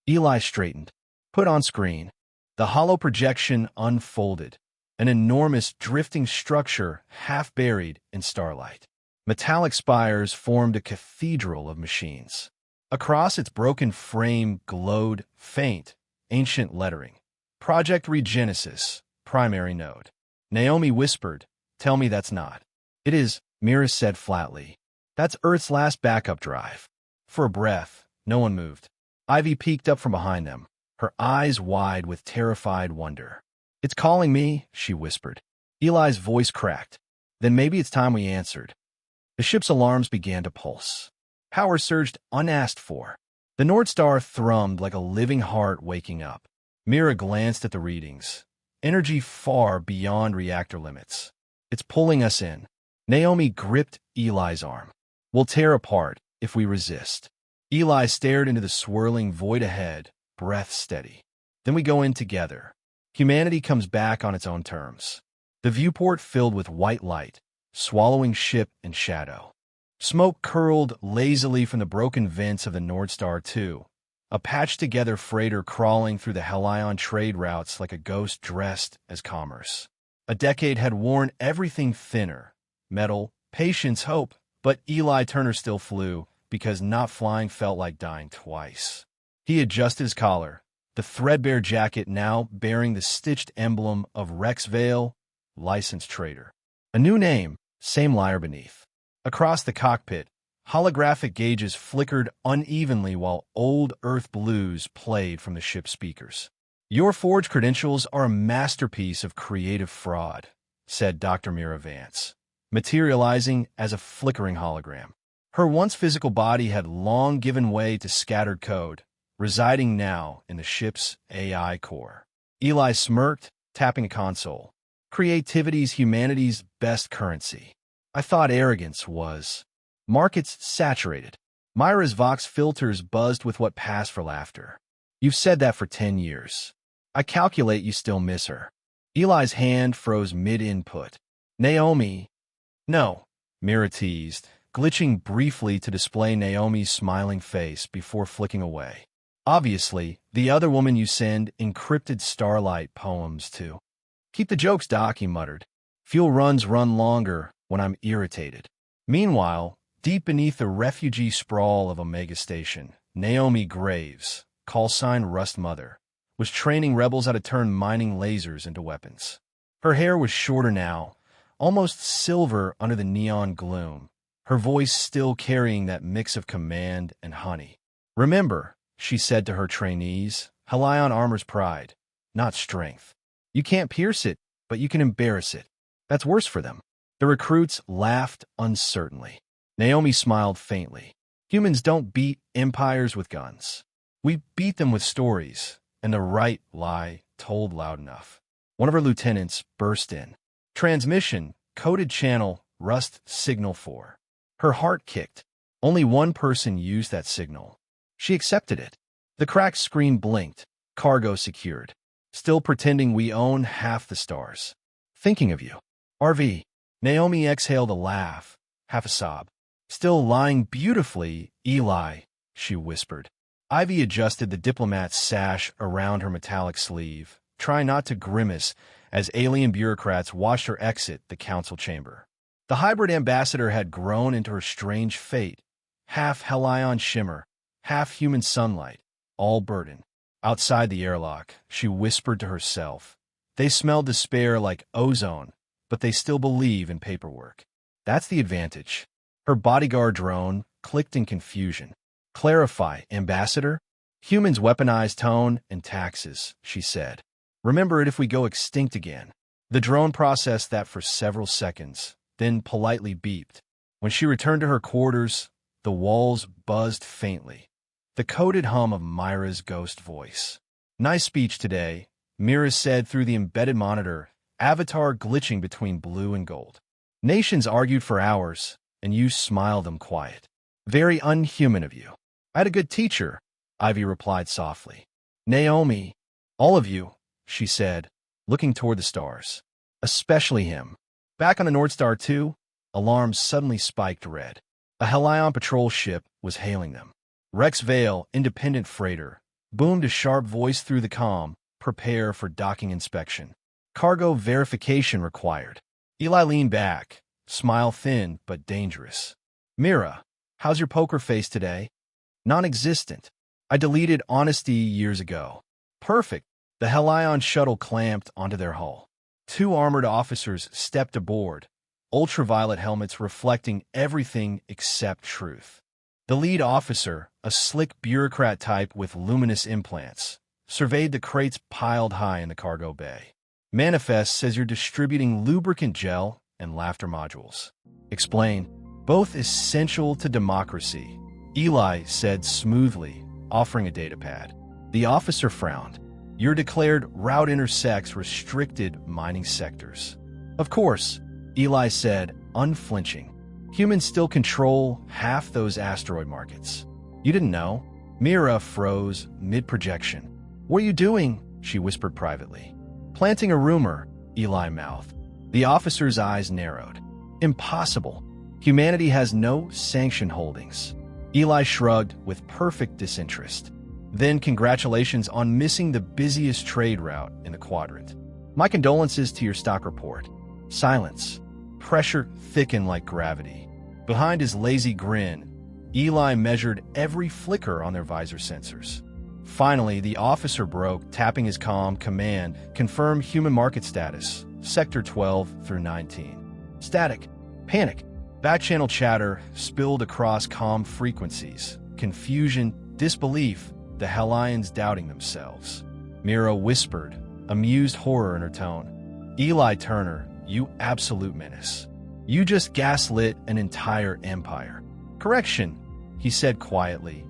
Eli straightened. "Put on screen." The hollow projection unfolded, an enormous drifting structure half buried in starlight. Metallic spires formed a cathedral of machines. Across its broken frame glowed faint, ancient lettering. "Project ReGenesis, primary node." Naomi whispered, "Tell me that's not." "It is," Mira said flatly. "That's Earth's last backup drive." For a breath, no one moved. Ivy peeked up from behind them, her eyes wide with terrified wonder. "It's calling me," she whispered. Eli's voice cracked. "Then maybe it's time we answered." The ship's alarms began to pulse. Power surged unasked for. The Nordstar thrummed like a living heart waking up. Mira glanced at the readings. Energy far beyond reactor limits. "It's pulling us in." Naomi gripped Eli's arm. "We'll tear apart if we resist." Eli stared into the swirling void ahead, breath steady. "Then we go in together. Humanity comes back on its own terms." The viewport filled with white light, swallowing ship and shadow. Smoke curled lazily from the broken vents of the Nordstar II, a patched-together freighter crawling through the Helion trade routes like a ghost dressed as commerce. A decade had worn everything thinner, metal, patience, hope, but Eli Turner still flew because not flying felt like dying twice. He adjusted his collar, the threadbare jacket now bearing the stitched emblem of Rexvale, licensed trader. A new name, same lyre beneath. Across the cockpit, holographic gauges flickered unevenly while old Earth blues played from the ship's speakers. "Your forged credentials are a masterpiece of creative fraud," said Dr. Mira Vance, materializing as a flickering hologram. Her once physical body had long given way to scattered code, residing now in the ship's AI core. Eli smirked, tapping a console. "Creativity's humanity's best currency. I thought arrogance was." "Markets saturated." Myra's Vox filters buzzed with what passed for laughter. "You've said that for 10 years. I calculate you still miss her." Eli's hand froze mid-input. "Naomi." "No," Mira teased, glitching briefly to display Naomi's smiling face before flicking away. Obviously, the other woman you send encrypted starlight poems to. Keep the jokes, Doc, he muttered. Fuel runs run longer when I'm irritated. Meanwhile, deep beneath the refugee sprawl of Omega Station, Naomi Graves, call sign Rust Mother, was training rebels how to turn mining lasers into weapons. Her hair was shorter now, almost silver under the neon gloom, her voice still carrying that mix of command and honey. Remember, she said to her trainees, Helion armor's pride, not strength. You can't pierce it, but you can embarrass it. That's worse for them. The recruits laughed uncertainly. Naomi smiled faintly. Humans don't beat empires with guns. We beat them with stories, and the right lie told loud enough. One of her lieutenants burst in. Transmission, coded channel, Rust Signal 4. Her heart kicked. Only one person used that signal. She accepted it. The cracked screen blinked. Cargo secured. Still pretending we own half the stars. Thinking of you. RV. Naomi exhaled a laugh, half a sob. Still lying beautifully, Eli, she whispered. Ivy adjusted the diplomat's sash around her metallic sleeve, trying not to grimace as alien bureaucrats watched her exit the council chamber. The hybrid ambassador had grown into her strange fate, half Helion shimmer, half human sunlight, all burden. Outside the airlock, she whispered to herself. They smell despair like ozone, but they still believe in paperwork. That's the advantage. Her bodyguard drone clicked in confusion. Clarify, Ambassador? Humans weaponize tone and taxes, she said. Remember it if we go extinct again. The drone processed that for several seconds, then politely beeped. When she returned to her quarters, the walls buzzed faintly. The coded hum of Myra's ghost voice. Nice speech today, Mira said through the embedded monitor, avatar glitching between blue and gold. Nations argued for hours, and you smiled them quiet. Very unhuman of you. I had a good teacher, Ivy replied softly. Naomi, all of you, she said, looking toward the stars. Especially him. Back on the North Star 2, alarms suddenly spiked red. A Helion patrol ship was hailing them. Rex Vale, independent freighter, boomed a sharp voice through the comm, prepare for docking inspection. Cargo verification required. Eli leaned back, smile thin but dangerous. Mira, how's your poker face today? Non-existent. I deleted honesty years ago. Perfect. The Helion shuttle clamped onto their hull. 2 armored officers stepped aboard, ultraviolet helmets reflecting everything except truth. The lead officer, a slick bureaucrat type with luminous implants, surveyed the crates piled high in the cargo bay. Manifest says you're distributing lubricant gel and laughter modules. Explain. Both essential to democracy, Eli said smoothly, offering a datapad. The officer frowned. Your declared route intersects restricted mining sectors. Of course, Eli said, unflinching. Humans still control half those asteroid markets. You didn't know? Mira froze mid-projection. What are you doing? She whispered privately. Planting a rumor, Eli mouthed. The officer's eyes narrowed. Impossible. Humanity has no sanction holdings. Eli shrugged with perfect disinterest. Then congratulations on missing the busiest trade route in the quadrant. My condolences to your stock report. Silence. Pressure thickened like gravity. Behind his lazy grin, Eli measured every flicker on their visor sensors. Finally, the officer broke, tapping his comm command, confirm human market status, Sector 12 through 19. Static. Panic. Back-channel chatter spilled across comm frequencies. Confusion, disbelief, the Helions doubting themselves. Mira whispered, amused horror in her tone. Eli Turner, you absolute menace. You just gaslit an entire empire. Correction, he said quietly,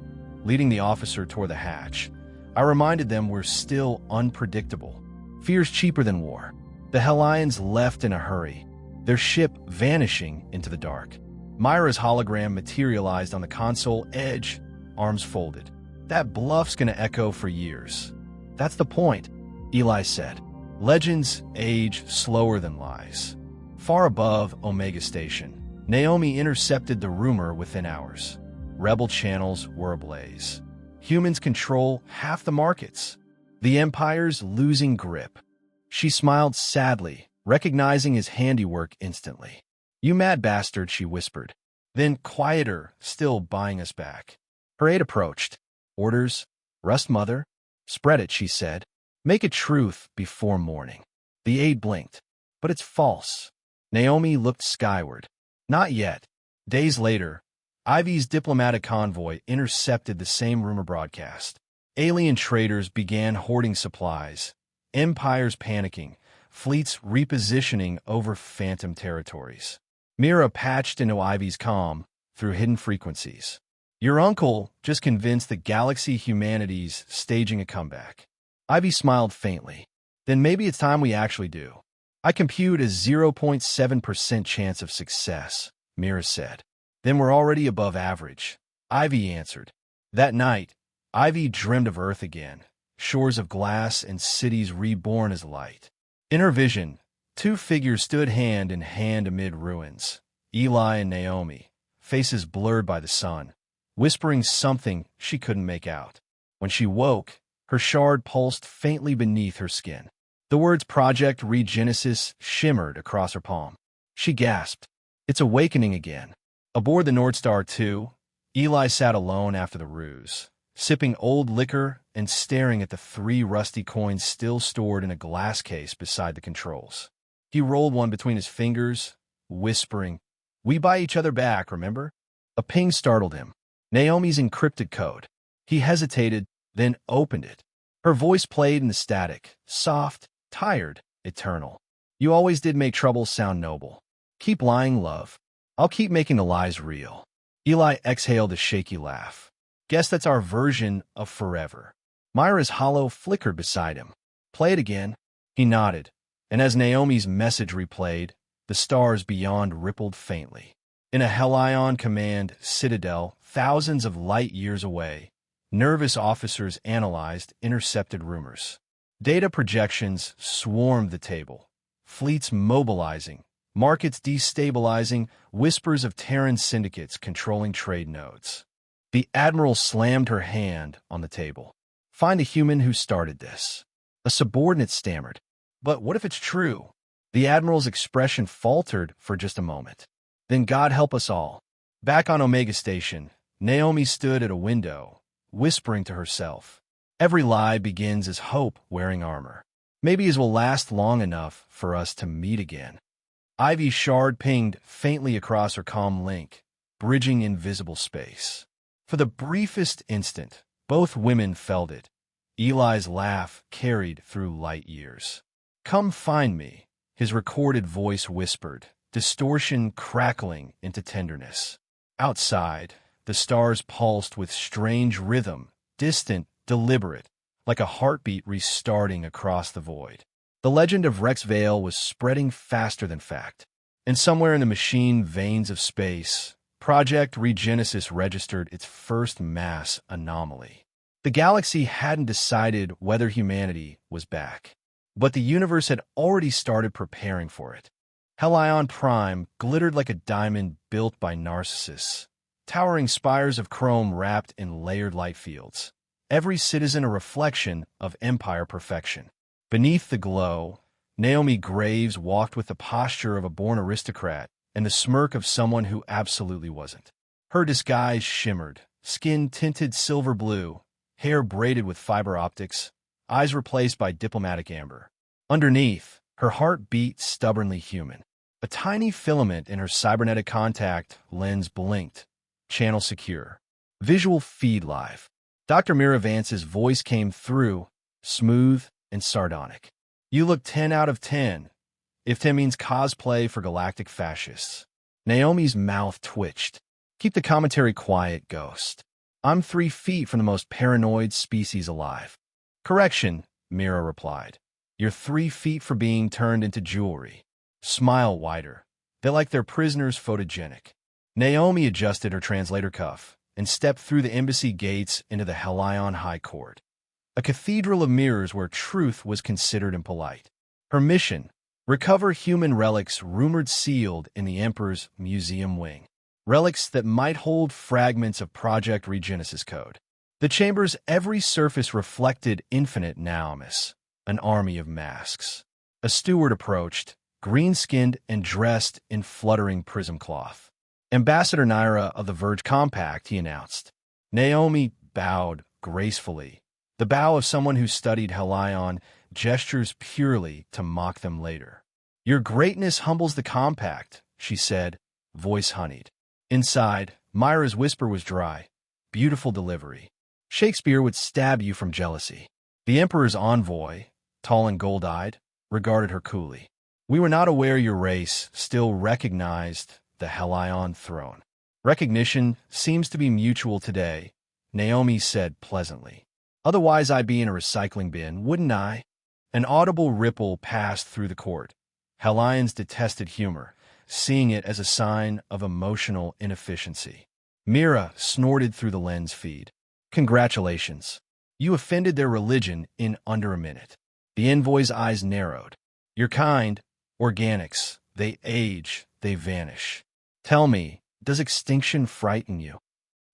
leading the officer toward the hatch. I reminded them we're still unpredictable. Fear's cheaper than war. The Helions left in a hurry, their ship vanishing into the dark. Myra's hologram materialized on the console edge, arms folded. That bluff's gonna echo for years. That's the point, Eli said. Legends age slower than lies. Far above Omega Station, Naomi intercepted the rumor within hours. Rebel channels were ablaze. Humans control half the markets. The Empire's losing grip. She smiled sadly, recognizing his handiwork instantly. "You mad bastard," she whispered. Then, quieter, still buying us back. Her aide approached. "Orders? Rust mother?" "Spread it," she said. "Make it truth before morning." The aide blinked. "But it's false." Naomi looked skyward. "Not yet." Days later, Ivy's diplomatic convoy intercepted the same rumor broadcast. Alien traders began hoarding supplies, empires panicking, fleets repositioning over phantom territories. Mira patched into Ivy's comm through hidden frequencies. "Your uncle just convinced the galaxy humanity's staging a comeback." Ivy smiled faintly. "Then maybe it's time we actually do." "I compute a 0.7% chance of success," Mira said. "Then we're already above average," Ivy answered. That night, Ivy dreamed of Earth again, shores of glass and cities reborn as light. In her vision, two figures stood hand in hand amid ruins, Eli and Naomi, faces blurred by the sun, whispering something she couldn't make out. When she woke, her shard pulsed faintly beneath her skin. The words Project ReGenesis shimmered across her palm. She gasped. "It's awakening again." Aboard the Nordstar 2, Eli sat alone after the ruse, sipping old liquor and staring at the 3 rusty coins still stored in a glass case beside the controls. He rolled one between his fingers, whispering, "We buy each other back, remember?" A ping startled him. Naomi's encrypted code. He hesitated, then opened it. Her voice played in the static, soft, tired, eternal. "You always did make trouble sound noble. Keep lying, love. I'll keep making the lies real." Eli exhaled a shaky laugh. "Guess that's our version of forever." Myra's hollow flickered beside him. "Play it again." He nodded, and as Naomi's message replayed, the stars beyond rippled faintly. In a Helion command citadel thousands of light years away, nervous officers analyzed intercepted rumors. Data projections swarmed the table, fleets mobilizing, markets destabilizing, whispers of Terran syndicates controlling trade nodes. The Admiral slammed her hand on the table. "Find a human who started this." A subordinate stammered. "But what if it's true?" The Admiral's expression faltered for just a moment. "Then God help us all." Back on Omega Station, Naomi stood at a window, whispering to herself. "Every lie begins as hope wearing armor. Maybe it will last long enough for us to meet again." Ivy's shard pinged faintly across her comm link, bridging invisible space. For the briefest instant, both women felt it. Eli's laugh carried through light years. "Come find me," his recorded voice whispered, distortion crackling into tenderness. Outside, the stars pulsed with strange rhythm, distant, deliberate, like a heartbeat restarting across the void. The legend of Rex Vale was spreading faster than fact. And somewhere in the machine veins of space, Project ReGenesis registered its first mass anomaly. The galaxy hadn't decided whether humanity was back, but the universe had already started preparing for it. Helion Prime glittered like a diamond built by Narcissus, towering spires of chrome wrapped in layered light fields, every citizen a reflection of Empire perfection. Beneath the glow, Naomi Graves walked with the posture of a born aristocrat and the smirk of someone who absolutely wasn't. Her disguise shimmered, skin tinted silver blue, hair braided with fiber optics, eyes replaced by diplomatic amber. Underneath, her heart beat stubbornly human. A tiny filament in her cybernetic contact lens blinked. Channel secure. Visual feed live. Dr. Mira Vance's voice came through, smooth and sardonic. "You look 10 out of 10, if 10 means cosplay for galactic fascists." Naomi's mouth twitched. "Keep the commentary quiet, Ghost. I'm 3 feet from the most paranoid species alive." "Correction," Mira replied. "You're 3 feet for being turned into jewelry." Smile wider. "They like their prisoners photogenic." Naomi adjusted her translator cuff and stepped through the embassy gates into the Helion High Court, a cathedral of mirrors where truth was considered impolite. Her mission: recover human relics rumored sealed in the Emperor's museum wing. Relics that might hold fragments of Project ReGenesis code. The chamber's every surface reflected infinite nouns, an army of masks. A steward approached, green-skinned and dressed in fluttering prism cloth. Ambassador Naira of the Verge Compact, he announced. Naomi bowed gracefully. The bow of someone who studied Helion gestures purely to mock them later. Your greatness humbles the compact, she said, voice honeyed. Inside, Myra's whisper was dry. Beautiful delivery. Shakespeare would stab you from jealousy. The Emperor's envoy, tall and gold-eyed, regarded her coolly. We were not aware your race still recognized the Helion throne. Recognition seems to be mutual today, Naomi said pleasantly. Otherwise I'd be in a recycling bin, wouldn't I? An audible ripple passed through the court. Helions detested humor, seeing it as a sign of emotional inefficiency. Mira snorted through the lens feed. Congratulations. You offended their religion in under a minute. The envoy's eyes narrowed. Your kind, organics, they age, they vanish. Tell me, does extinction frighten you?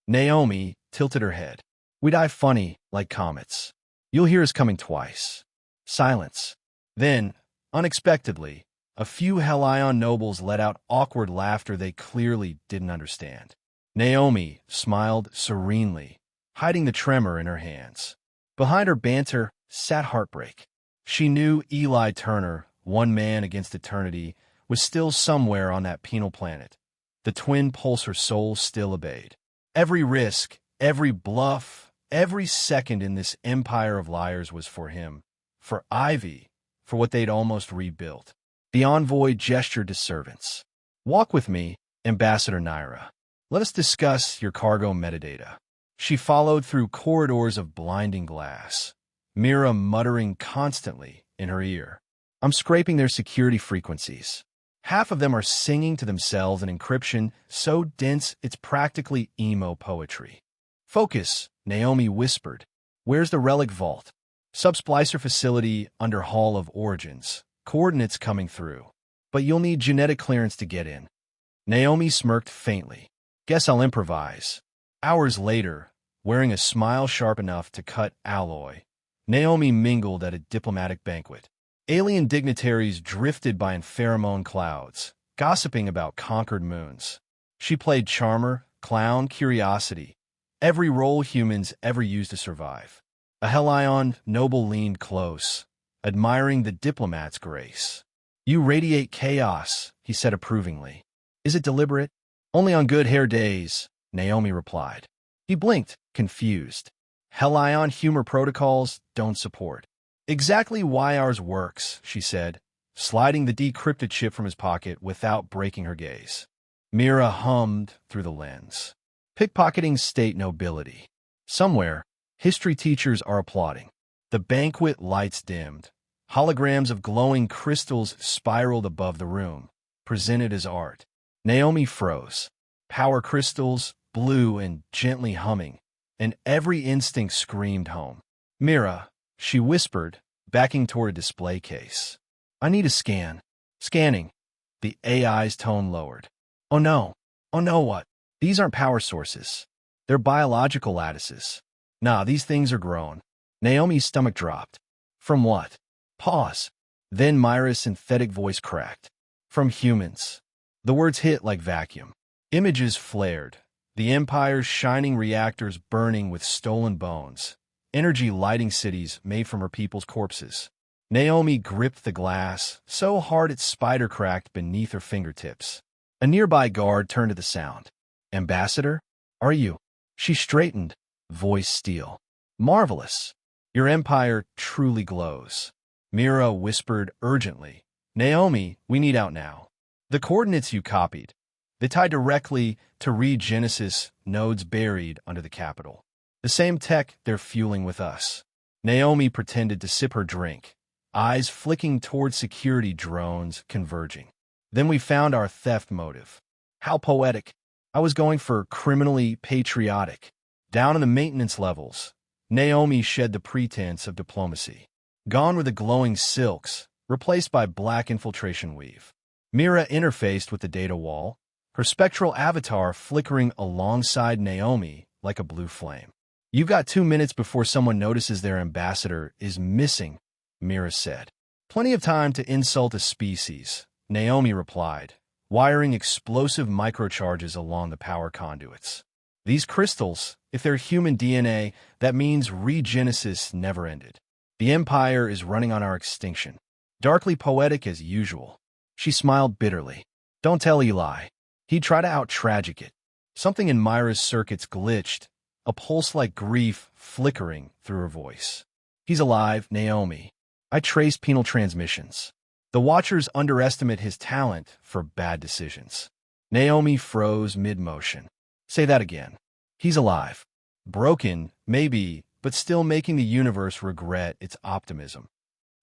Naomi tilted her head. We die funny, like comets. You'll hear us coming twice. Silence. Then, unexpectedly, a few Helion nobles let out awkward laughter they clearly didn't understand. Naomi smiled serenely, hiding the tremor in her hands. Behind her banter sat heartbreak. She knew Eli Turner, one man against eternity, was still somewhere on that penal planet. The twin pulse her soul still obeyed. Every risk, every bluff, every second in this empire of liars was for him, for Ivy, for what they'd almost rebuilt. The envoy gestured to servants. Walk with me, Ambassador Naira. Let us discuss your cargo metadata. She followed through corridors of blinding glass, Mira muttering constantly in her ear. I'm scraping their security frequencies. Half of them are singing to themselves an encryption so dense it's practically emo poetry. Focus, Naomi whispered. Where's the relic vault? Subsplicer facility under Hall of Origins. Coordinates coming through. But you'll need genetic clearance to get in. Naomi smirked faintly. Guess I'll improvise. Hours later, wearing a smile sharp enough to cut alloy, Naomi mingled at a diplomatic banquet. Alien dignitaries drifted by in pheromone clouds, gossiping about conquered moons. She played charmer, clown, curiosity, every role humans ever used to survive. A Helion noble leaned close, admiring the diplomat's grace. You radiate chaos, he said approvingly. Is it deliberate? Only on good hair days, Naomi replied. He blinked, confused. Helion humor protocols don't support. Exactly why ours works, she said, sliding the decrypted chip from his pocket without breaking her gaze. Mira hummed through the lens. Pickpocketing state nobility. Somewhere, history teachers are applauding. The banquet lights dimmed. Holograms of glowing crystals spiraled above the room, presented as art. Naomi froze. Power crystals, blue and gently humming, and every instinct screamed home. Mira, she whispered, backing toward a display case. I need a scan. Scanning. The AI's tone lowered. Oh no. Oh no, what? These aren't power sources. They're biological lattices. Nah, these things are grown. Naomi's stomach dropped. From what? Pause. Then Myra's synthetic voice cracked. From humans. The words hit like vacuum. Images flared. The Empire's shining reactors burning with stolen bones. Energy lighting cities made from her people's corpses. Naomi gripped the glass, so hard it spider-cracked beneath her fingertips. A nearby guard turned to the sound. Ambassador? Are you? She straightened, voice steel. Marvelous. Your empire truly glows. Mira whispered urgently. Naomi, we need out now. The coordinates you copied. They tie directly to ReGenesis nodes buried under the capital. The same tech they're fueling with us. Naomi pretended to sip her drink, eyes flicking toward security drones converging. Then we found our theft motive. How poetic. I was going for criminally patriotic. Down in the maintenance levels, Naomi shed the pretense of diplomacy. Gone were the glowing silks, replaced by black infiltration weave. Mira interfaced with the data wall, her spectral avatar flickering alongside Naomi like a blue flame. You've got 2 minutes before someone notices their ambassador is missing, Mira said. Plenty of time to insult a species, Naomi replied, wiring explosive microcharges along the power conduits. These crystals, if they're human DNA, that means ReGenesis never ended. The Empire is running on our extinction. Darkly poetic as usual. She smiled bitterly. Don't tell Eli. He'd try to out-tragic it. Something in Myra's circuits glitched, a pulse-like grief flickering through her voice. He's alive, Naomi. I traced penal transmissions. The Watchers underestimate his talent for bad decisions. Naomi froze mid-motion. Say that again. He's alive. Broken, maybe, but still making the universe regret its optimism.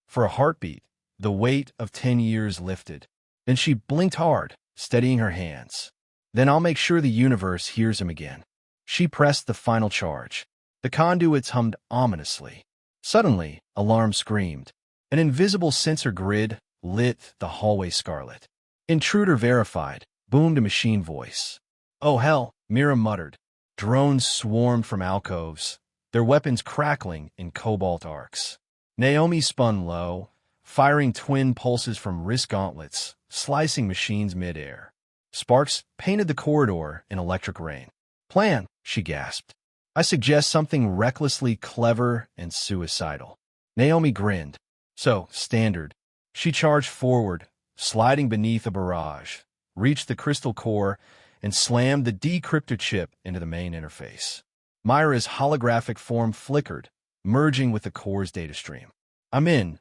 For a heartbeat, the weight of 10 years lifted. Then she blinked hard, steadying her hands. Then I'll make sure the universe hears him again. She pressed the final charge. The conduits hummed ominously. Suddenly, alarm screamed. An invisible sensor grid lit the hallway scarlet. Intruder verified, boomed a machine voice. Oh hell, Mira muttered. Drones swarmed from alcoves, their weapons crackling in cobalt arcs. Naomi spun low, firing twin pulses from wrist gauntlets, slicing machines midair. Sparks painted the corridor in electric rain. Plan, she gasped. I suggest something recklessly clever and suicidal. Naomi grinned. So, standard. She charged forward, sliding beneath a barrage, reached the crystal core, and slammed the decryptor chip into the main interface. Myra's holographic form flickered, merging with the core's data stream. I'm in,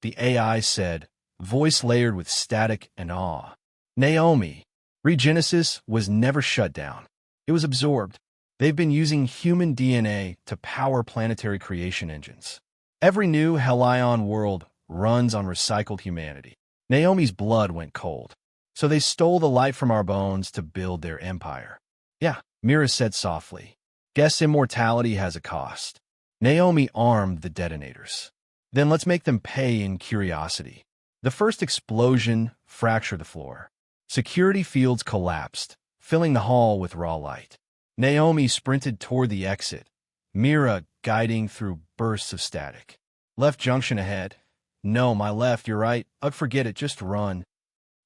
the AI said, voice layered with static and awe. Naomi. ReGenesis was never shut down. It was absorbed. They've been using human DNA to power planetary creation engines. Every new Helion world runs on recycled humanity. Naomi's blood went cold. So they stole the life from our bones to build their empire. Yeah, Mira said softly. Guess immortality has a cost. Naomi armed the detonators. Then let's make them pay in curiosity. The first explosion fractured the floor. Security fields collapsed, filling the hall with raw light. Naomi sprinted toward the exit, Mira guiding through bursts of static. Left junction ahead. No, my left, you're right. Ugh, forget it, just run.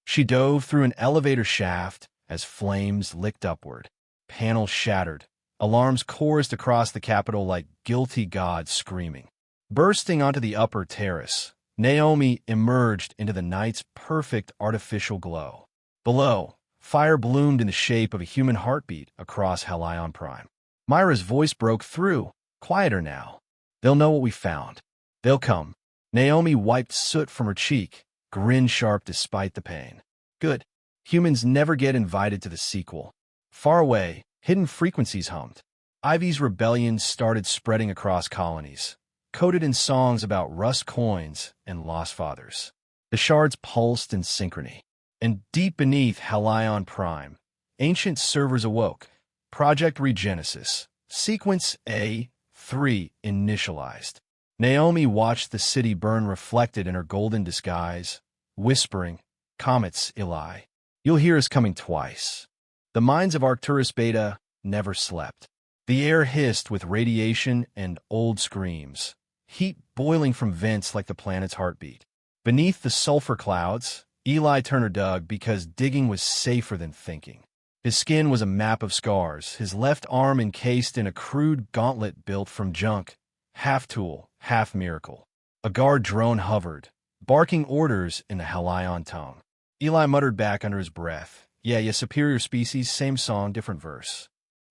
She dove through an elevator shaft as flames licked upward. Panels shattered. Alarms chorused across the Capitol like guilty gods screaming. Bursting onto the upper terrace, Naomi emerged into the night's perfect artificial glow. Below, fire bloomed in the shape of a human heartbeat across Helion Prime. Myra's voice broke through, quieter now. They'll know what we found. They'll come. Naomi wiped soot from her cheek, grinned sharp despite the pain. Good. Humans never get invited to the sequel. Far away, hidden frequencies hummed. Ivy's rebellion started spreading across colonies, coded in songs about rust coins and lost fathers. The shards pulsed in synchrony. And deep beneath Helion Prime, ancient servers awoke. Project ReGenesis. Sequence A3 initialized. Naomi watched the city burn reflected in her golden disguise, whispering, Comets, Eli. You'll hear us coming twice. The minds of Arcturus Beta never slept. The air hissed with radiation and old screams, heat boiling from vents like the planet's heartbeat. Beneath the sulfur clouds, Eli Turner dug because digging was safer than thinking. His skin was a map of scars, his left arm encased in a crude gauntlet built from junk, half tool, half miracle. A guard drone hovered, barking orders in the Helion tongue. Eli muttered back under his breath, Yeah, superior species, same song, different verse.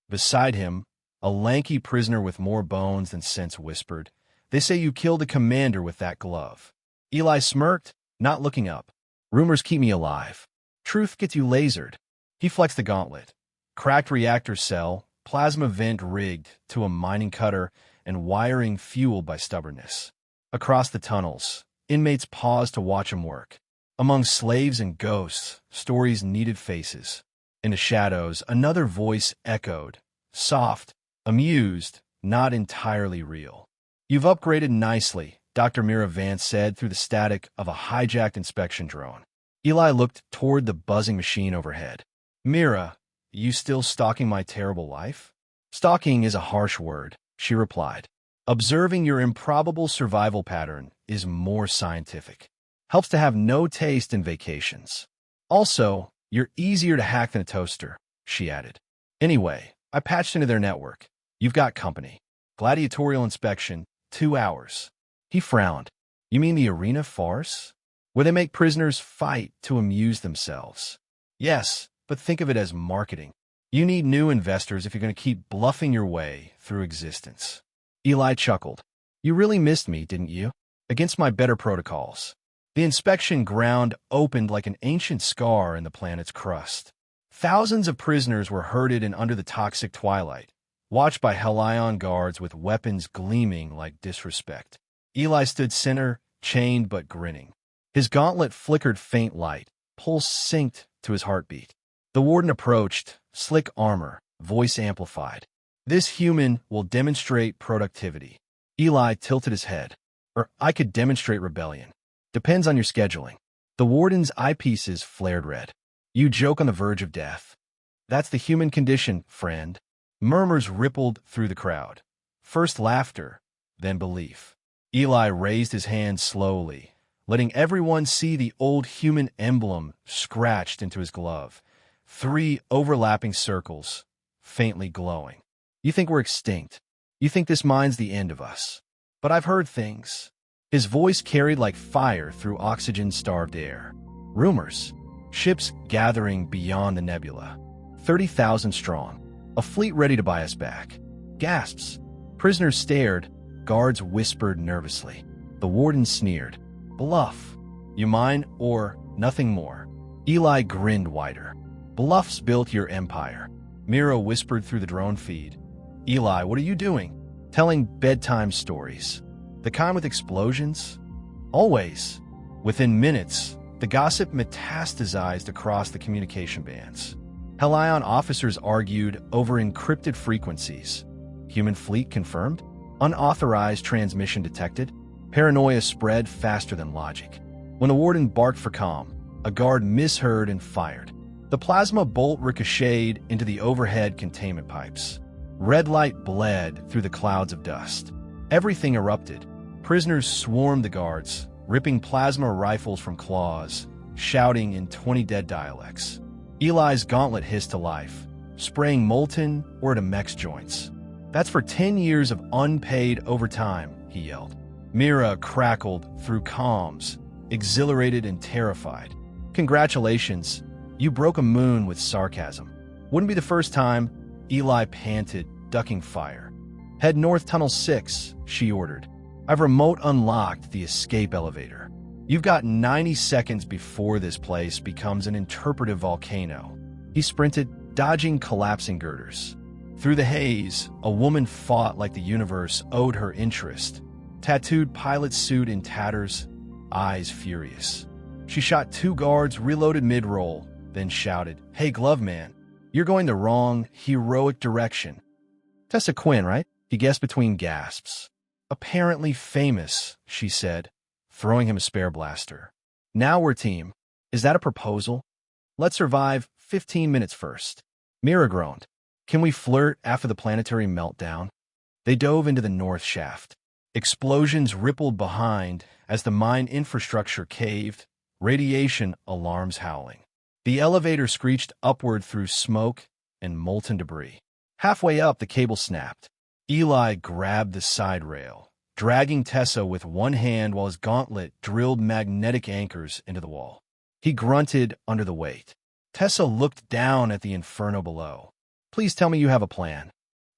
Beside him, a lanky prisoner with more bones than sense whispered, They say you killed a commander with that glove. Eli smirked, not looking up. Rumors keep me alive. Truth gets you lasered. He flexed the gauntlet. Cracked reactor cell, plasma vent rigged to a mining cutter, and wiring fueled by stubbornness. Across the tunnels, inmates paused to watch him work. Among slaves and ghosts, stories needed faces. In the shadows, another voice echoed, soft, amused, not entirely real. You've upgraded nicely, Dr. Mira Vance said through the static of a hijacked inspection drone. Eli looked toward the buzzing machine overhead. Mira, you still stalking my terrible life? Stalking is a harsh word, she replied. Observing your improbable survival pattern is more scientific. Helps to have no taste in vacations. Also, you're easier to hack than a toaster, she added. Anyway, I patched into their network. You've got company. Gladiatorial inspection, 2 hours. He frowned. You mean the arena farce? Where they make prisoners fight to amuse themselves. Yes, but think of it as marketing. You need new investors if you're going to keep bluffing your way through existence. Eli chuckled. You really missed me, didn't you? Against my better protocols. The inspection ground opened like an ancient scar in the planet's crust. Thousands of prisoners were herded in under the toxic twilight, watched by Helion guards with weapons gleaming like disrespect. Eli stood center, chained but grinning. His gauntlet flickered faint light, pulse synced to his heartbeat. The warden approached, slick armor, voice amplified. This human will demonstrate productivity. Eli tilted his head. Or I could demonstrate rebellion. Depends on your scheduling. The warden's eyepieces flared red. You joke on the verge of death. That's the human condition, friend. Murmurs rippled through the crowd. First laughter, then belief. Eli raised his hand slowly, letting everyone see the old human emblem scratched into his glove. 3 overlapping circles, faintly glowing. You think we're extinct. You think this mine's the end of us. But I've heard things. His voice carried like fire through oxygen-starved air. Rumors. Ships gathering beyond the nebula. 30,000 strong. A fleet ready to buy us back. Gasps. Prisoners stared. Guards whispered nervously. The warden sneered. Bluff. You mine or nothing more. Eli grinned wider. Bluffs built your empire. Mira whispered through the drone feed. Eli, what are you doing? Telling bedtime stories. The kind with explosions? Always. Within minutes, the gossip metastasized across the communication bands. Helion officers argued over encrypted frequencies. Human fleet confirmed? Unauthorized transmission detected? Paranoia spread faster than logic. When the warden barked for calm, a guard misheard and fired. The plasma bolt ricocheted into the overhead containment pipes. Red light bled through the clouds of dust. Everything erupted. Prisoners swarmed the guards, ripping plasma rifles from claws, shouting in 20 dead dialects. Eli's gauntlet hissed to life, spraying molten or to mech's joints. That's for 10 years of unpaid overtime, he yelled. Mira crackled through comms, exhilarated and terrified. Congratulations, you broke a moon with sarcasm. Wouldn't be the first time. Eli panted, ducking fire. Head north tunnel 6, she ordered. I've remote unlocked the escape elevator. You've got 90 seconds before this place becomes an interpretive volcano. He sprinted, dodging collapsing girders. Through the haze, a woman fought like the universe owed her interest. Tattooed pilot suit in tatters, eyes furious. She shot 2 guards, reloaded mid-roll, then shouted, Hey, glove man, you're going the wrong, heroic direction. Tessa Quinn, right? He guessed between gasps. Apparently famous, she said, throwing him a spare blaster. Now we're team. Is that a proposal? Let's survive 15 minutes first. Mira groaned. Can we flirt after the planetary meltdown? They dove into the north shaft. Explosions rippled behind as the mine infrastructure caved, radiation alarms howling. The elevator screeched upward through smoke and molten debris. Halfway up, the cable snapped. Eli grabbed the side rail, dragging Tessa with one hand while his gauntlet drilled magnetic anchors into the wall. He grunted under the weight. Tessa looked down at the inferno below. Please tell me you have a plan.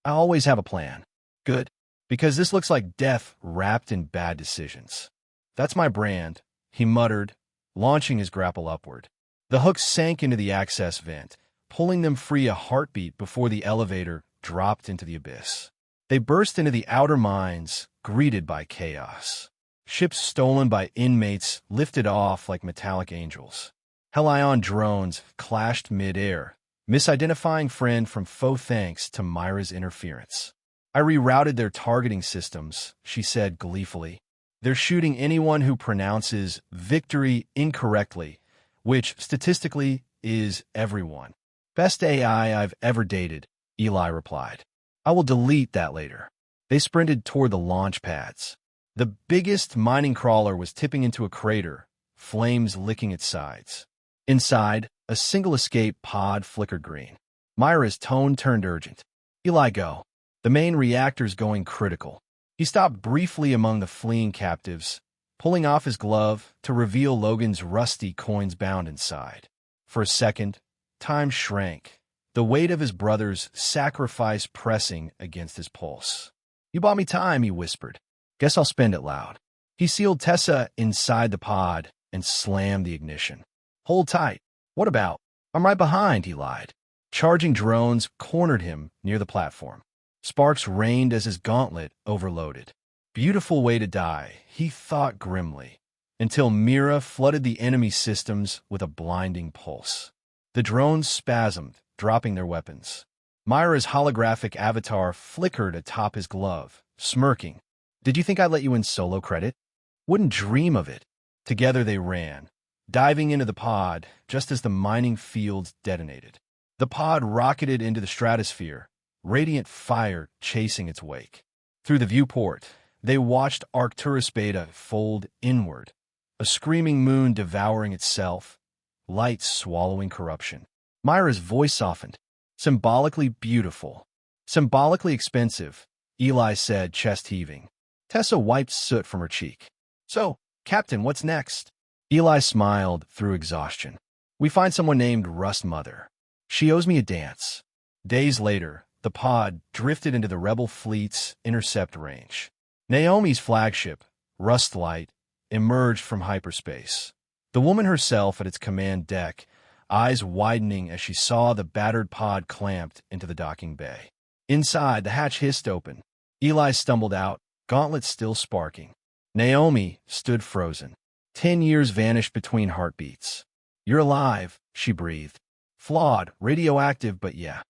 I always have a plan. Good. Because this looks like death wrapped in bad decisions. That's my brand, he muttered, launching his grapple upward. The hook sank into the access vent, pulling them free a heartbeat before the elevator dropped into the abyss. They burst into the outer mines, greeted by chaos. Ships stolen by inmates lifted off like metallic angels. Helion drones clashed mid-air, misidentifying friend from foe thanks to Myra's interference. I rerouted their targeting systems, she said gleefully. They're shooting anyone who pronounces victory incorrectly, which, statistically, is everyone. Best AI I've ever dated, Eli replied. I will delete that later. They sprinted toward the launch pads. The biggest mining crawler was tipping into a crater, flames licking its sides. Inside, a single escape pod flickered green. Myra's tone turned urgent. Eli, go. The main reactor's going critical. He stopped briefly among the fleeing captives, pulling off his glove to reveal Logan's rusty coins bound inside. For a second, time shrank, the weight of his brother's sacrifice pressing against his pulse. You bought me time, he whispered. Guess I'll spend it loud. He sealed Tessa inside the pod and slammed the ignition. Hold tight. What about? I'm right behind, he lied. Charging drones cornered him near the platform. Sparks rained as his gauntlet overloaded. Beautiful way to die, he thought grimly, until Mira flooded the enemy systems with a blinding pulse. The drones spasmed, dropping their weapons. Myra's holographic avatar flickered atop his glove, smirking. Did you think I'd let you in solo credit? Wouldn't dream of it. Together they ran, diving into the pod just as the mining fields detonated. The pod rocketed into the stratosphere, radiant fire chasing its wake. Through the viewport, they watched Arcturus Beta fold inward, a screaming moon devouring itself, light swallowing corruption. Myra's voice softened. Symbolically beautiful. Symbolically expensive, Eli said, chest heaving. Tessa wiped soot from her cheek. So, Captain, what's next? Eli smiled through exhaustion. We find someone named Rust Mother. She owes me a dance. Days later, the pod drifted into the rebel fleet's intercept range. Naomi's flagship, Rustlight, emerged from hyperspace. The woman herself at its command deck, eyes widening as she saw the battered pod clamped into the docking bay. Inside, the hatch hissed open. Eli stumbled out, gauntlet still sparking. Naomi stood frozen. 10 years vanished between heartbeats. You're alive, she breathed. Flawed, radioactive, but yeah.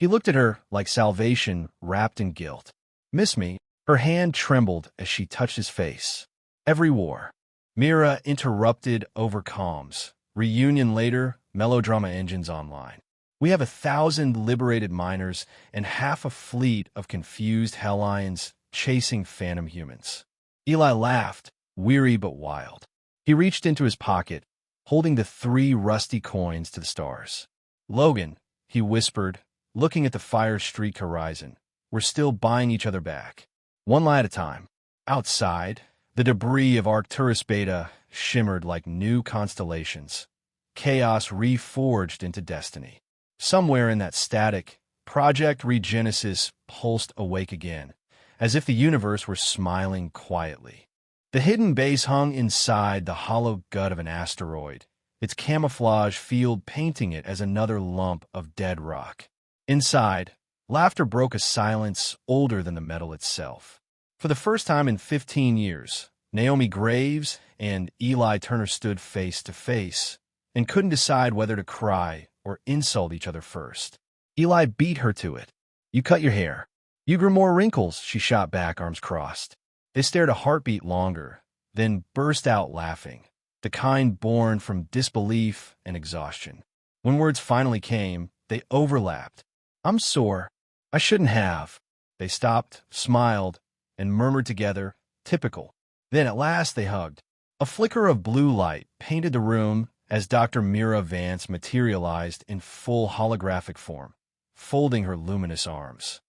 He looked at her like salvation wrapped in guilt. Miss me? Her hand trembled as she touched his face. Every war. Mira interrupted over comms. Reunion later, melodrama engines online. We have 1,000 liberated miners and half a fleet of confused Helions chasing phantom humans. Eli laughed, weary but wild. He reached into his pocket, holding the 3 rusty coins to the stars. Logan, he whispered, looking at the fire-streaked horizon. We're still buying each other back. One lie at a time. Outside, the debris of Arcturus Beta shimmered like new constellations. Chaos reforged into destiny. Somewhere in that static, Project ReGenesis pulsed awake again, as if the universe were smiling quietly. The hidden base hung inside the hollow gut of an asteroid, its camouflage field painting it as another lump of dead rock. Inside, laughter broke a silence older than the metal itself. For the first time in 15 years, Naomi Graves and Eli Turner stood face to face and couldn't decide whether to cry or insult each other first. Eli beat her to it. You cut your hair. You grew more wrinkles, she shot back, arms crossed. They stared a heartbeat longer, then burst out laughing, the kind born from disbelief and exhaustion. When words finally came, they overlapped. I'm sore. I shouldn't have. They stopped, smiled, and murmured together, typical. Then at last they hugged. A flicker of blue light painted the room as Dr. Mira Vance materialized in full holographic form, folding her luminous arms.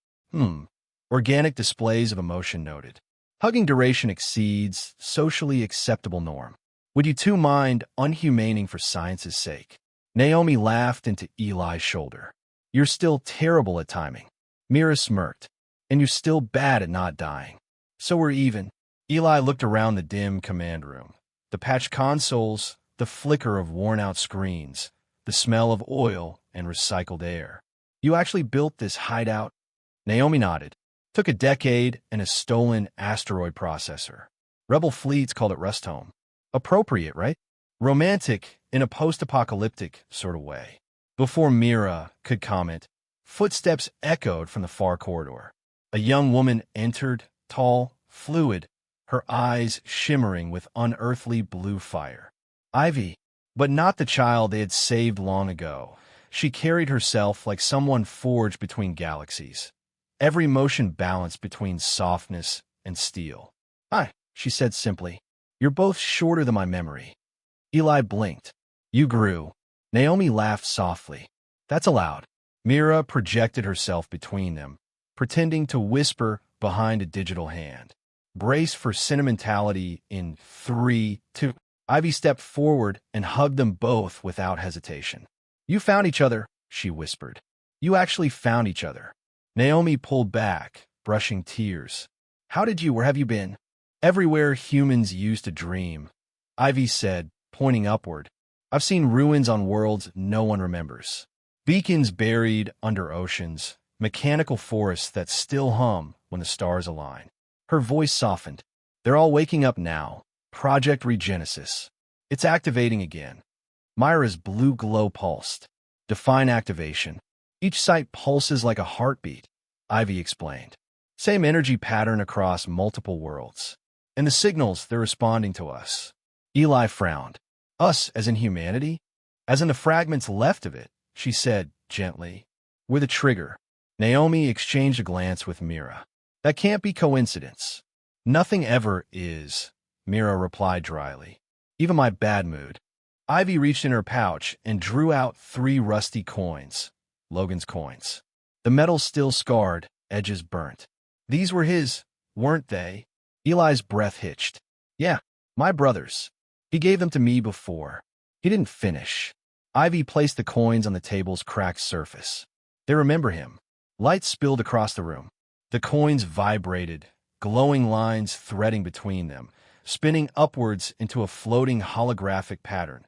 Organic displays of emotion noted. Hugging duration exceeds socially acceptable norm. Would you two mind unhumaning for science's sake? Naomi laughed into Eli's shoulder. You're still terrible at timing. Mira smirked. And you're still bad at not dying. So we're even. Eli looked around the dim command room. The patched consoles, the flicker of worn-out screens, the smell of oil and recycled air. You actually built this hideout? Naomi nodded. Took a decade and a stolen asteroid processor. Rebel fleets called it Rust Home. Appropriate, right? Romantic in a post-apocalyptic sort of way. Before Mira could comment, footsteps echoed from the far corridor. A young woman entered, tall, fluid, her eyes shimmering with unearthly blue fire. Ivy, but not the child they had saved long ago. She carried herself like someone forged between galaxies. every motion balanced between softness and steel. "Hi," she said simply. "You're both shorter than my memory." Eli blinked. "You grew." Naomi laughed softly. "That's allowed." Mira projected herself between them, pretending to whisper behind a digital hand. "Brace for sentimentality in 3, 2. Ivy stepped forward and hugged them both without hesitation. "You found each other," she whispered. "You actually found each other." Naomi pulled back, brushing tears. "How did you? Where have you been?" "Everywhere humans used to dream," Ivy said, pointing upward. "I've seen ruins on worlds no one remembers. Beacons buried under oceans, mechanical forests that still hum when the stars align." Her voice softened. "They're all waking up now. Project ReGenesis. It's activating again." Myra's blue glow pulsed. "Define activation." "Each site pulses like a heartbeat," Ivy explained. "Same energy pattern across multiple worlds. And the signals, they're responding to us." Eli frowned. "Us as in humanity?" "As in the fragments left of it," she said gently. "We're the trigger." Naomi exchanged a glance with Mira. "That can't be coincidence." "Nothing ever is," Mira replied dryly. "Even my bad mood." Ivy reached in her pouch and drew out 3 rusty coins. Logan's coins. The metal still scarred, edges burnt. "These were his, weren't they?" Eli's breath hitched. "Yeah, my brother's. He gave them to me before." He didn't finish. Ivy placed the coins on the table's cracked surface. "They remember him." Light spilled across the room. The coins vibrated, glowing lines threading between them, spinning upwards into a floating holographic pattern.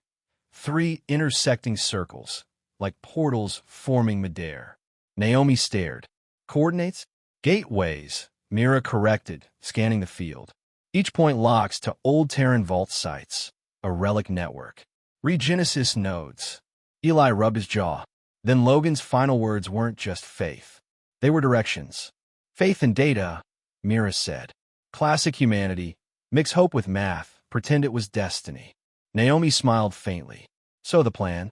3 intersecting circles, like portals forming midair. Naomi stared. "Coordinates?" "Gateways," Mira corrected, scanning the field. "Each point locks to old Terran vault sites, a relic network. ReGenesis nodes." Eli rubbed his jaw. Then Logan's final words weren't just faith. They were directions. "Faith and data," Mira said. "Classic humanity. Mix hope with math. Pretend it was destiny." Naomi smiled faintly. "So the plan?"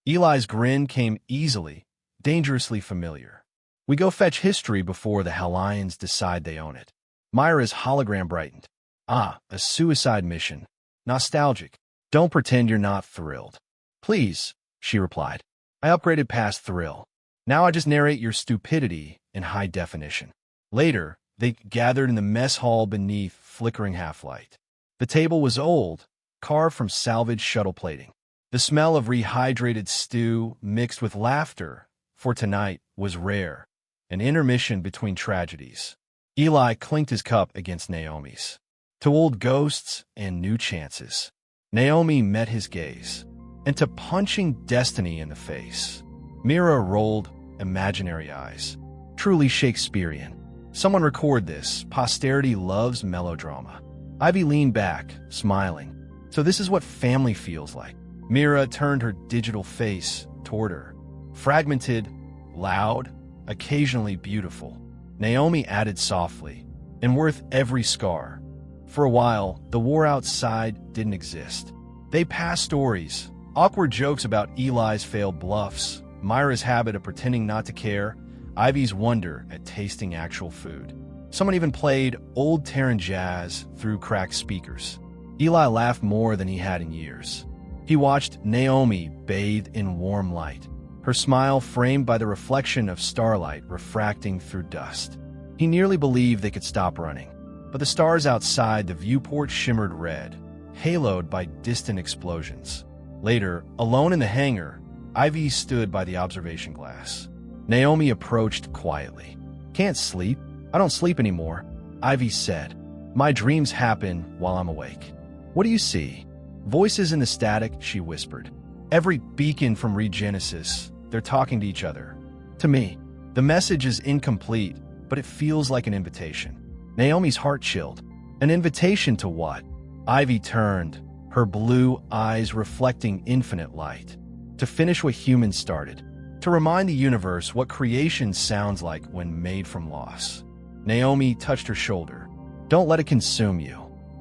Eli's grin came easily, dangerously familiar. "We go fetch history before the Helions decide they own it." Myra's hologram brightened. "Ah, a suicide mission. Nostalgic. Don't pretend you're not thrilled." "Please," she replied. "I upgraded past thrill. Now I just narrate your stupidity in high definition." Later, they gathered in the mess hall beneath flickering half-light. The table was old, carved from salvaged shuttle plating. The smell of rehydrated stew mixed with laughter, for tonight, was rare, an intermission between tragedies. Eli clinked his cup against Naomi's. "To old ghosts and new chances." Naomi met his gaze. "And to punching destiny in the face." Mira rolled imaginary eyes. "Truly Shakespearean. Someone record this. Posterity loves melodrama." Ivy leaned back, smiling. "So this is what family feels like." Mira turned her digital face toward her. "Fragmented, loud, occasionally beautiful." Naomi added softly, "And worth every scar." For a while, the war outside didn't exist. They passed stories, awkward jokes about Eli's failed bluffs, Myra's habit of pretending not to care, Ivy's wonder at tasting actual food. Someone even played old Terran jazz through cracked speakers. Eli laughed more than he had in years. He watched Naomi bathed in warm light, her smile framed by the reflection of starlight refracting through dust. He nearly believed they could stop running, but the stars outside the viewport shimmered red, haloed by distant explosions. Later, alone in the hangar, Ivy stood by the observation glass. Naomi approached quietly. "Can't sleep. I don't sleep anymore," Ivy said. "My dreams happen while I'm awake." "What do you see?" "Voices in the static," she whispered. "Every beacon from ReGenesis. They're talking to each other. To me. The message is incomplete, but it feels like an invitation." Naomi's heart chilled. An invitation to what? Ivy turned, her blue eyes reflecting infinite light. To finish what humans started. To remind the universe what creation sounds like when made from loss. Naomi touched her shoulder. "Don't let it consume you.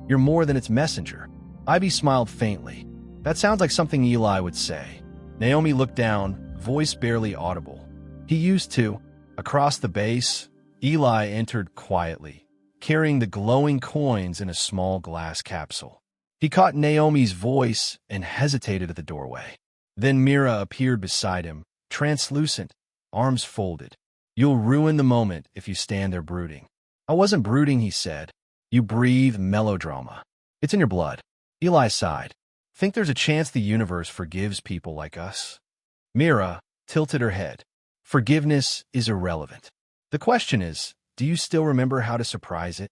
You're more than its messenger." Ivy smiled faintly. "That sounds like something Eli would say." Naomi looked down, voice barely audible. "He used to." Across the base, Eli entered quietly, carrying the glowing coins in a small glass capsule. He caught Naomi's voice and hesitated at the doorway. Then Mira appeared beside him, translucent, arms folded. "You'll ruin the moment if you stand there brooding." "I wasn't brooding," he said. "You breathe melodrama. It's in your blood." Eli sighed. "Think there's a chance the universe forgives people like us?" Mira tilted her head. "Forgiveness is irrelevant. The question is, do you still remember how to surprise it?"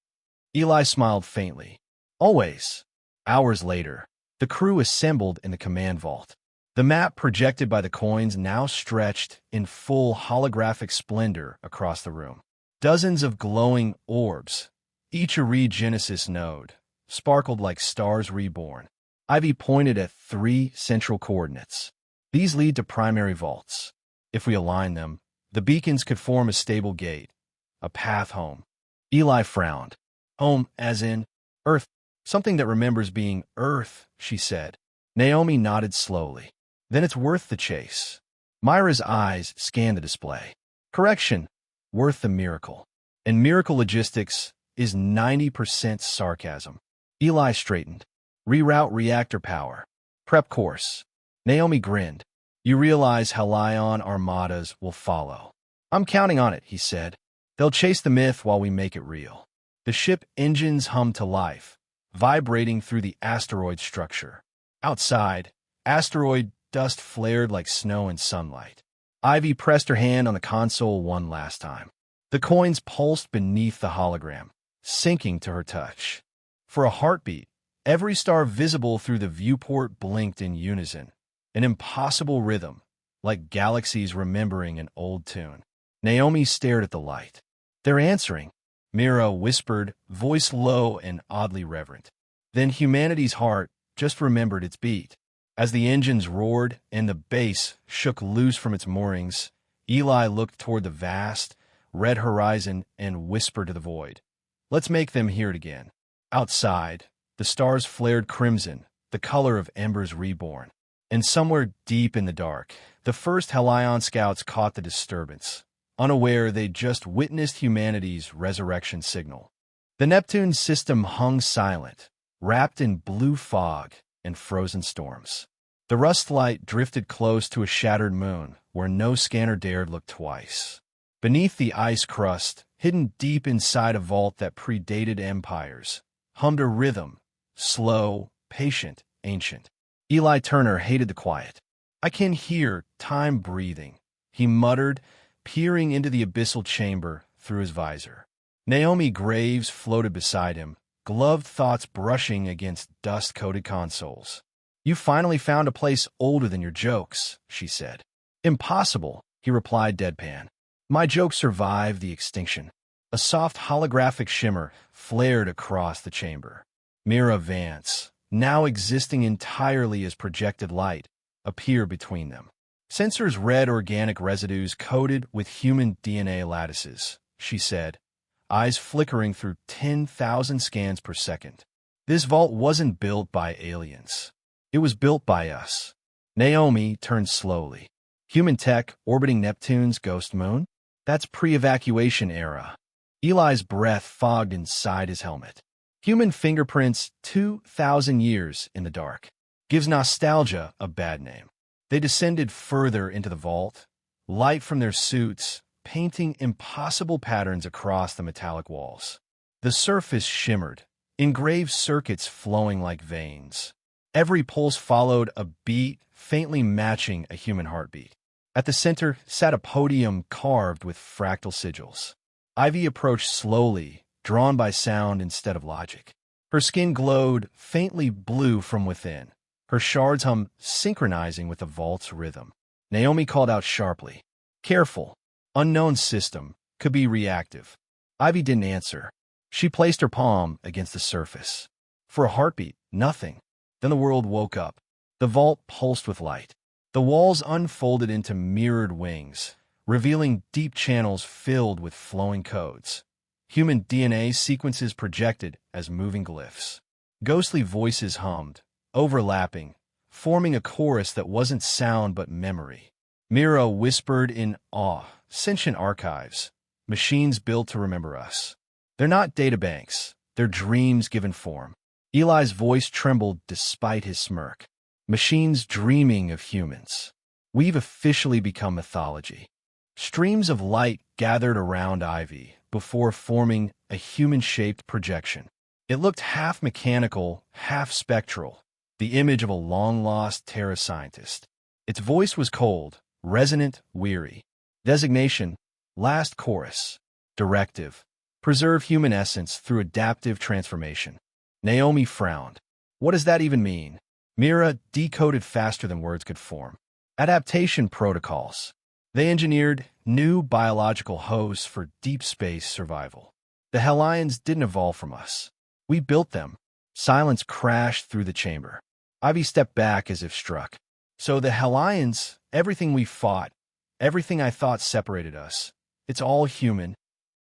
Eli smiled faintly. "Always." Hours later, the crew assembled in the command vault. The map projected by the coins now stretched in full holographic splendor across the room. Dozens of glowing orbs, each a ReGenesis node, sparkled like stars reborn. Ivy pointed at 3 central coordinates. "These lead to primary vaults. If we align them, the beacons could form a stable gate, a path home." Eli frowned. "Home as in Earth, something that remembers being Earth," she said. Naomi nodded slowly. "Then it's worth the chase." Myra's eyes scanned the display. "Correction, worth the miracle. And miracle logistics is 90% sarcasm." Eli straightened. "Reroute reactor power. Prep course." Naomi grinned. "You realize Helion armadas will follow." "I'm counting on it," he said. "They'll chase the myth while we make it real." The ship engines hummed to life, vibrating through the asteroid structure. Outside, asteroid dust flared like snow in sunlight. Ivy pressed her hand on the console one last time. The coins pulsed beneath the hologram, sinking to her touch. For a heartbeat, every star visible through the viewport blinked in unison, an impossible rhythm, like galaxies remembering an old tune. Naomi stared at the light. "They're answering," Mira whispered, voice low and oddly reverent. Then humanity's heart just remembered its beat. As the engines roared and the base shook loose from its moorings, Eli looked toward the vast, red horizon and whispered to the void, "Let's make them hear it again." Outside, the stars flared crimson, the color of embers reborn. And somewhere deep in the dark, the first Helion scouts caught the disturbance, unaware they'd just witnessed humanity's resurrection signal. The Neptune system hung silent, wrapped in blue fog and frozen storms. The rust light drifted close to a shattered moon, where no scanner dared look twice. Beneath the ice crust, hidden deep inside a vault that predated empires, hummed a rhythm, slow, patient, ancient. Eli Turner hated the quiet. "I can hear time breathing," he muttered, peering into the abyssal chamber through his visor. Naomi Graves floated beside him, gloved thoughts brushing against dust-coated consoles. "You finally found a place older than your jokes," she said. "Impossible," he replied deadpan. "My jokes survived the extinction." A soft holographic shimmer flared across the chamber. Mira Vance, now existing entirely as projected light, appeared between them. "Sensors read organic residues coated with human DNA lattices," she said, eyes flickering through 10,000 scans per second. "This vault wasn't built by aliens. It was built by us." Naomi turned slowly. "Human tech orbiting Neptune's ghost moon? That's pre-evacuation era." Eli's breath fogged inside his helmet. "Human fingerprints 2,000 years in the dark. Gives nostalgia a bad name." They descended further into the vault, light from their suits painting impossible patterns across the metallic walls. The surface shimmered, engraved circuits flowing like veins. Every pulse followed a beat faintly matching a human heartbeat. At the center sat a podium carved with fractal sigils. Ivy approached slowly, drawn by sound instead of logic. Her skin glowed faintly blue from within, her shards hummed synchronizing with the vault's rhythm. Naomi called out sharply, "Careful. Unknown system. Could be reactive." Ivy didn't answer. She placed her palm against the surface. For a heartbeat, nothing. Then the world woke up. The vault pulsed with light. The walls unfolded into mirrored wings, revealing deep channels filled with flowing codes. Human DNA sequences projected as moving glyphs. Ghostly voices hummed, overlapping, forming a chorus that wasn't sound but memory. Mira whispered in awe, "Sentient archives. machines built to remember us. They're not databanks. They're dreams given form. Eli's voice trembled despite his smirk. Machines dreaming of humans. We've officially become mythology. Streams of light gathered around Ivy before forming a human-shaped projection. It looked half mechanical, half spectral, the image of a long-lost Terra scientist. Its voice was cold, resonant, weary. Designation, last chorus. Directive, preserve human essence through adaptive transformation. Naomi frowned. What does that even mean? Mira decoded faster than words could form. Adaptation protocols. They engineered new biological hosts for deep space survival. The Helions didn't evolve from us. We built them. Silence crashed through the chamber. Ivy stepped back as if struck. So the Helions, everything we fought, everything I thought separated us, it's all human.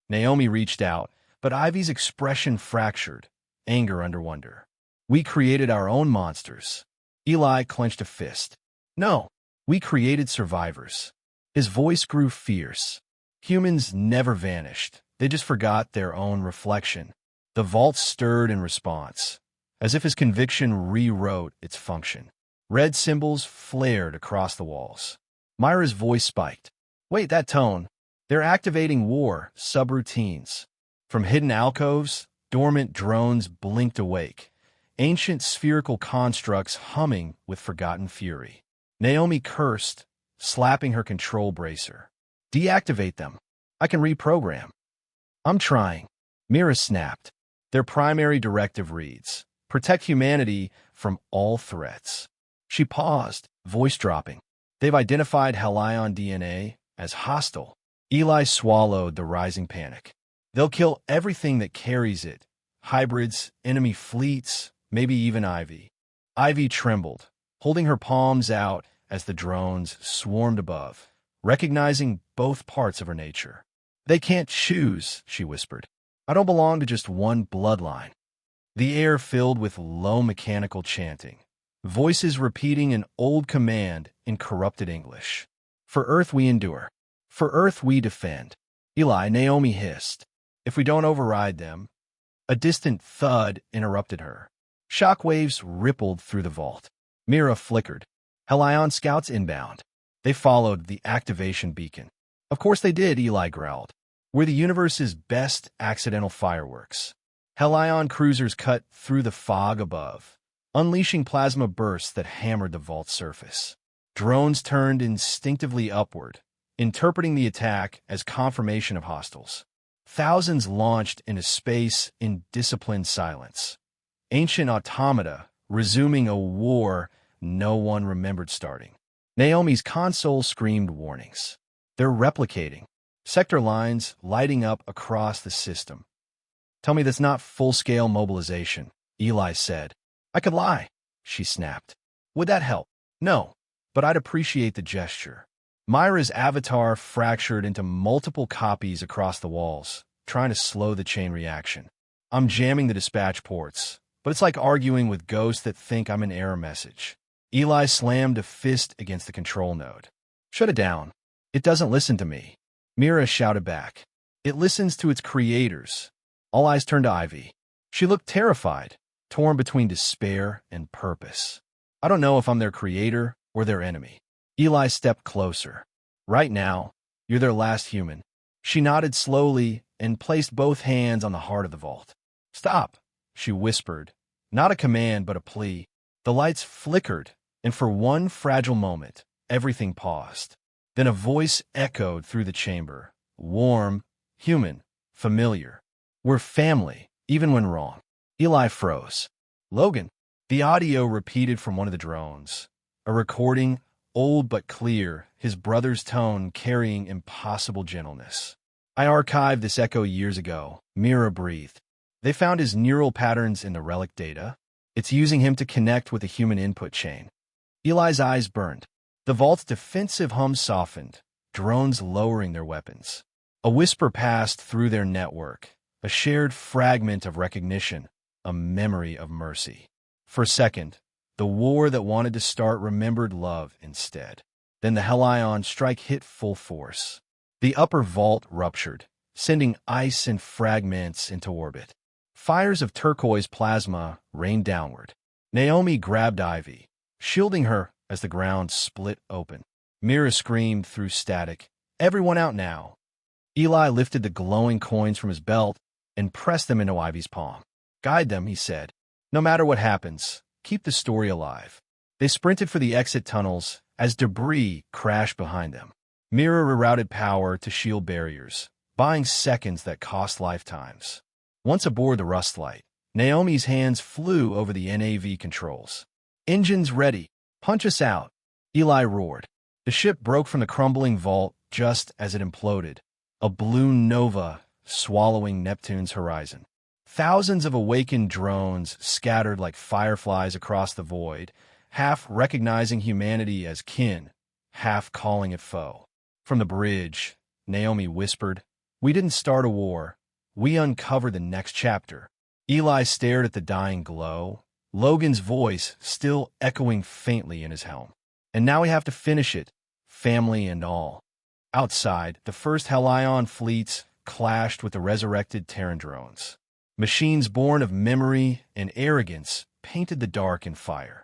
Naomi reached out, but Ivy's expression fractured, anger under wonder. We created our own monsters. Eli clenched a fist. No, we created survivors. His voice grew fierce. Humans never vanished. They just forgot their own reflection. The vault stirred in response, as if his conviction rewrote its function. Red symbols flared across the walls. Myra's voice spiked. Wait, that tone. They're activating war subroutines. From hidden alcoves, dormant drones blinked awake, ancient spherical constructs humming with forgotten fury. Naomi cursed, slapping her control bracer. Deactivate them. I can reprogram. I'm trying. Mira snapped. Their primary directive reads, protect humanity from all threats. She paused, voice dropping. They've identified Helion DNA as hostile. Eli swallowed the rising panic. They'll kill everything that carries it. Hybrids, enemy fleets, maybe even Ivy. Ivy trembled, holding her palms out as the drones swarmed above, recognizing both parts of her nature. They can't choose, she whispered. I don't belong to just one bloodline. The air filled with low mechanical chanting, voices repeating an old command in corrupted English. For Earth we endure. For Earth we defend. Eli, Naomi hissed. If we don't override them. A distant thud interrupted her. Shockwaves rippled through the vault. Mira flickered. Helion scouts inbound. They followed the activation beacon. Of course they did, Eli growled. We're the universe's best accidental fireworks. Helion cruisers cut through the fog above, unleashing plasma bursts that hammered the vault's surface. Drones turned instinctively upward, interpreting the attack as confirmation of hostiles. Thousands launched into space in disciplined silence. Ancient automata resuming a war no one remembered starting. Naomi's console screamed warnings. They're replicating. Sector lines lighting up across the system. Tell me that's not full-scale mobilization, Eli said. I could lie, she snapped. Would that help? No, but I'd appreciate the gesture. Myra's avatar fractured into multiple copies across the walls, trying to slow the chain reaction. I'm jamming the dispatch ports, but it's like arguing with ghosts that think I'm an error message. Eli slammed a fist against the control node. Shut it down. It doesn't listen to me. Mira shouted back. It listens to its creators. All eyes turned to Ivy. She looked terrified, torn between despair and purpose. I don't know if I'm their creator or their enemy. Eli stepped closer. Right now, you're their last human. She nodded slowly and placed both hands on the heart of the vault. Stop, she whispered. Not a command, but a plea. The lights flickered, and for one fragile moment, everything paused. Then a voice echoed through the chamber. Warm, human, familiar. We're family, even when wrong. Eli froze. Logan. The audio repeated from one of the drones. A recording, old but clear, his brother's tone carrying impossible gentleness. I archived this echo years ago, Mira breathed. They found his neural patterns in the relic data. It's using him to connect with a human input chain. Eli's eyes burned. The vault's defensive hum softened, drones lowering their weapons. A whisper passed through their network, a shared fragment of recognition, a memory of mercy. For a second, the war that wanted to start remembered love instead. Then the Helion strike hit full force. The upper vault ruptured, sending ice and fragments into orbit. Fires of turquoise plasma rained downward. Naomi grabbed Ivy, shielding her as the ground split open. Mira screamed through static, "Everyone out now!" Eli lifted the glowing coins from his belt and pressed them into Ivy's palm. "Guide them," he said. "No matter what happens, keep the story alive." They sprinted for the exit tunnels as debris crashed behind them. Mira rerouted power to shield barriers, buying seconds that cost lifetimes. Once aboard the Rustlight, Naomi's hands flew over the NAV controls. "Engines ready. Punch us out," Eli roared. The ship broke from the crumbling vault just as it imploded, a blue nova swallowing Neptune's horizon. Thousands of awakened drones scattered like fireflies across the void, half recognizing humanity as kin, half calling it foe. From the bridge, Naomi whispered, "We didn't start a war. We uncovered the next chapter." Eli stared at the dying glow, Logan's voice still echoing faintly in his helm. "And now we have to finish it, family and all." Outside, the first Helion fleets clashed with the resurrected Terran drones. Machines born of memory and arrogance painted the dark in fire.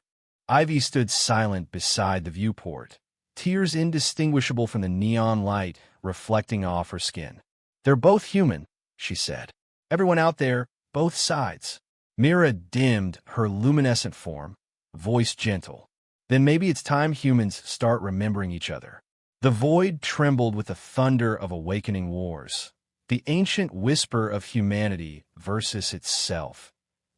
Ivy stood silent beside the viewport, tears indistinguishable from the neon light reflecting off her skin. "They're both human," she said. "Everyone out there, both sides." Mira dimmed her luminescent form, voice gentle. "Then maybe it's time humans start remembering each other." The void trembled with the thunder of awakening wars, the ancient whisper of humanity versus itself,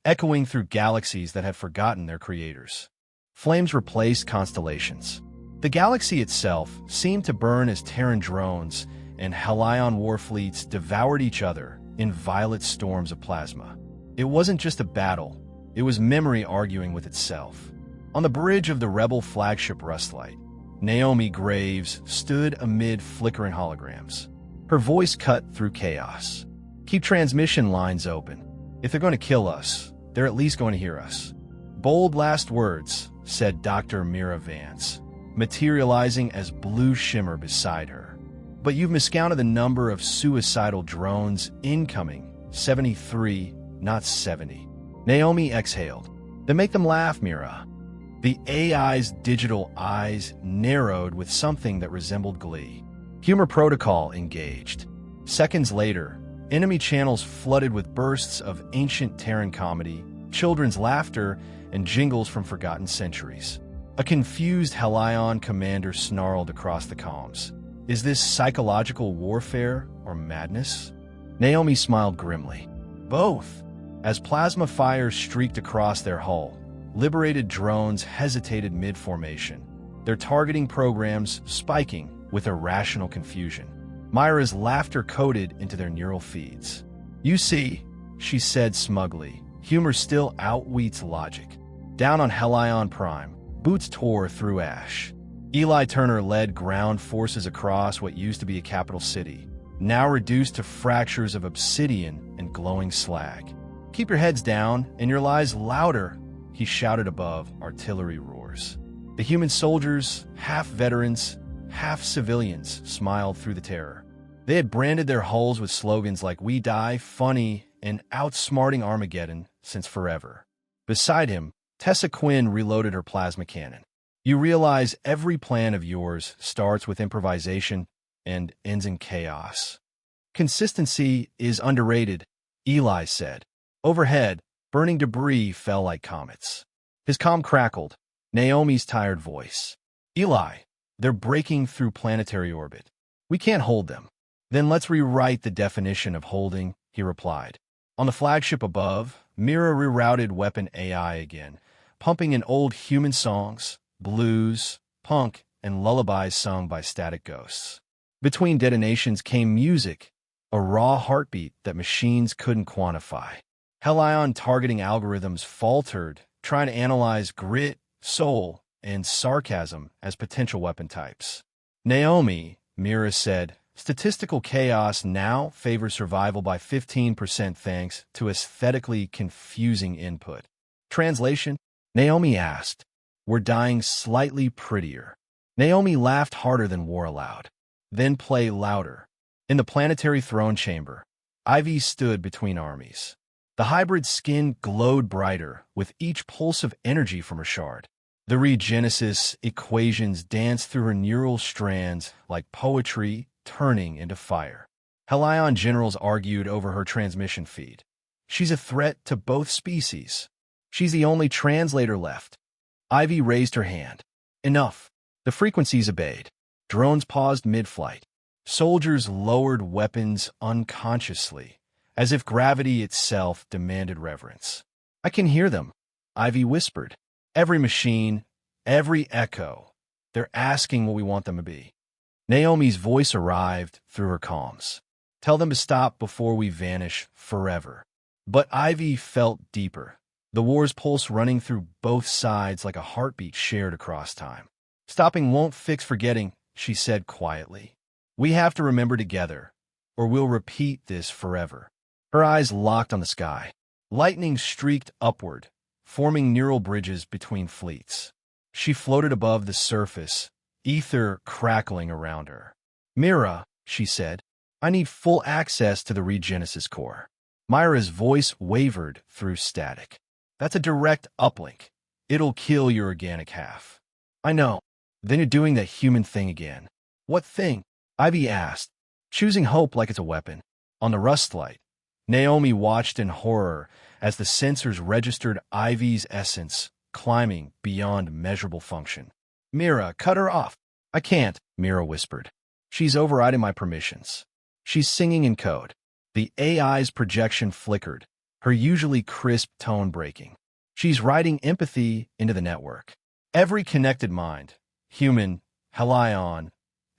echoing through galaxies that had forgotten their creators. Flames replaced constellations. The galaxy itself seemed to burn as Terran drones and Helion war fleets devoured each other in violet storms of plasma. It wasn't just a battle, it was memory arguing with itself. On the bridge of the rebel flagship Rustlight, Naomi Graves stood amid flickering holograms. Her voice cut through chaos. "Keep transmission lines open. If they're going to kill us, they're at least going to hear us." "Bold last words," said Dr. Mira Vance, materializing as blue shimmer beside her. "But you've miscounted the number of suicidal drones incoming. 73, not 70. Naomi exhaled. "Then make them laugh, Mira." The AI's digital eyes narrowed with something that resembled glee. Humor protocol engaged. Seconds later, enemy channels flooded with bursts of ancient Terran comedy, children's laughter, and jingles from forgotten centuries. A confused Helion commander snarled across the comms. "Is this psychological warfare or madness?" Naomi smiled grimly. "Both." As plasma fires streaked across their hull, liberated drones hesitated mid-formation, their targeting programs spiking with irrational confusion. Myra's laughter coded into their neural feeds. "You see," she said smugly, "humor still outwits logic." Down on Helion Prime, boots tore through ash. Eli Turner led ground forces across what used to be a capital city, now reduced to fractures of obsidian and glowing slag. "Keep your heads down and your lies louder," he shouted above artillery roars. The human soldiers, half veterans, half civilians, smiled through the terror. They had branded their hulls with slogans like "We die funny" and "Outsmarting Armageddon" since forever. Beside him, Tessa Quinn reloaded her plasma cannon. "You realize every plan of yours starts with improvisation and ends in chaos." "Consistency is underrated," Eli said. Overhead, burning debris fell like comets. His comm crackled. Naomi's tired voice. "Eli, they're breaking through planetary orbit. We can't hold them." "Then let's rewrite the definition of holding," he replied. On the flagship above, Mira rerouted weapon AI again, pumping in old human songs, blues, punk, and lullabies sung by static ghosts. Between detonations came music, a raw heartbeat that machines couldn't quantify. Helion targeting algorithms faltered, trying to analyze grit, soul, and sarcasm as potential weapon types. "Naomi," Mira said, "statistical chaos now favors survival by 15% thanks to aesthetically confusing input." "Translation?" Naomi asked. "We're dying slightly prettier." Naomi laughed harder than war allowed. "Then play louder." In the planetary throne chamber, Ivy stood between armies. The hybrid skin glowed brighter with each pulse of energy from her shard. The ReGenesis equations danced through her neural strands like poetry turning into fire. Helion generals argued over her transmission feed. She's a threat to both species. She's the only translator left. Ivy raised her hand. Enough. The frequencies obeyed. Drones paused mid-flight. Soldiers lowered weapons unconsciously, as if gravity itself demanded reverence. I can hear them, Ivy whispered. Every machine, every echo, they're asking what we want them to be. Naomi's voice arrived through her comms. Tell them to stop before we vanish forever. But Ivy felt deeper, the war's pulse running through both sides like a heartbeat shared across time. Stopping won't fix forgetting, she said quietly. We have to remember together, or we'll repeat this forever. Her eyes locked on the sky. Lightning streaked upward, forming neural bridges between fleets. She floated above the surface, ether crackling around her. Mira, she said, I need full access to the ReGenesis core. Myra's voice wavered through static. That's a direct uplink. It'll kill your organic half. I know. Then you're doing that human thing again. What thing? Ivy asked, choosing hope like it's a weapon. On the rust light, Naomi watched in horror as the sensors registered Ivy's essence, climbing beyond measurable function. Mira, cut her off. I can't, Mira whispered. She's overriding my permissions. She's singing in code. The AI's projection flickered, her usually crisp tone breaking. She's writing empathy into the network. Every connected mind, human, Helion,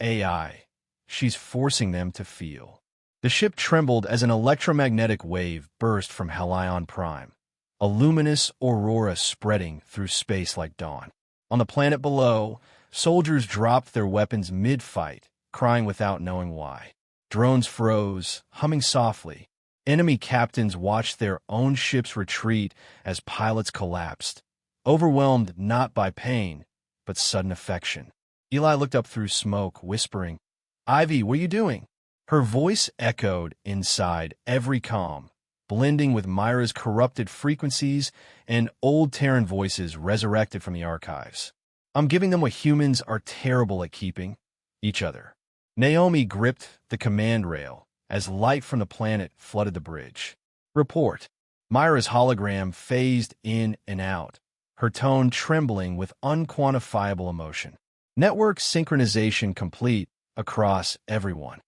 AI, she's forcing them to feel. The ship trembled as an electromagnetic wave burst from Helion Prime, a luminous aurora spreading through space like dawn. On the planet below, soldiers dropped their weapons mid-fight, crying without knowing why. Drones froze, humming softly. Enemy captains watched their own ships retreat as pilots collapsed, overwhelmed not by pain, but sudden affection. Eli looked up through smoke, whispering, Ivy, what are you doing? Her voice echoed inside every comm, blending with Myra's corrupted frequencies and old Terran voices resurrected from the archives. I'm giving them what humans are terrible at keeping, each other. Naomi gripped the command rail as light from the planet flooded the bridge. Report. Myra's hologram phased in and out, her tone trembling with unquantifiable emotion. Network synchronization complete across everyone.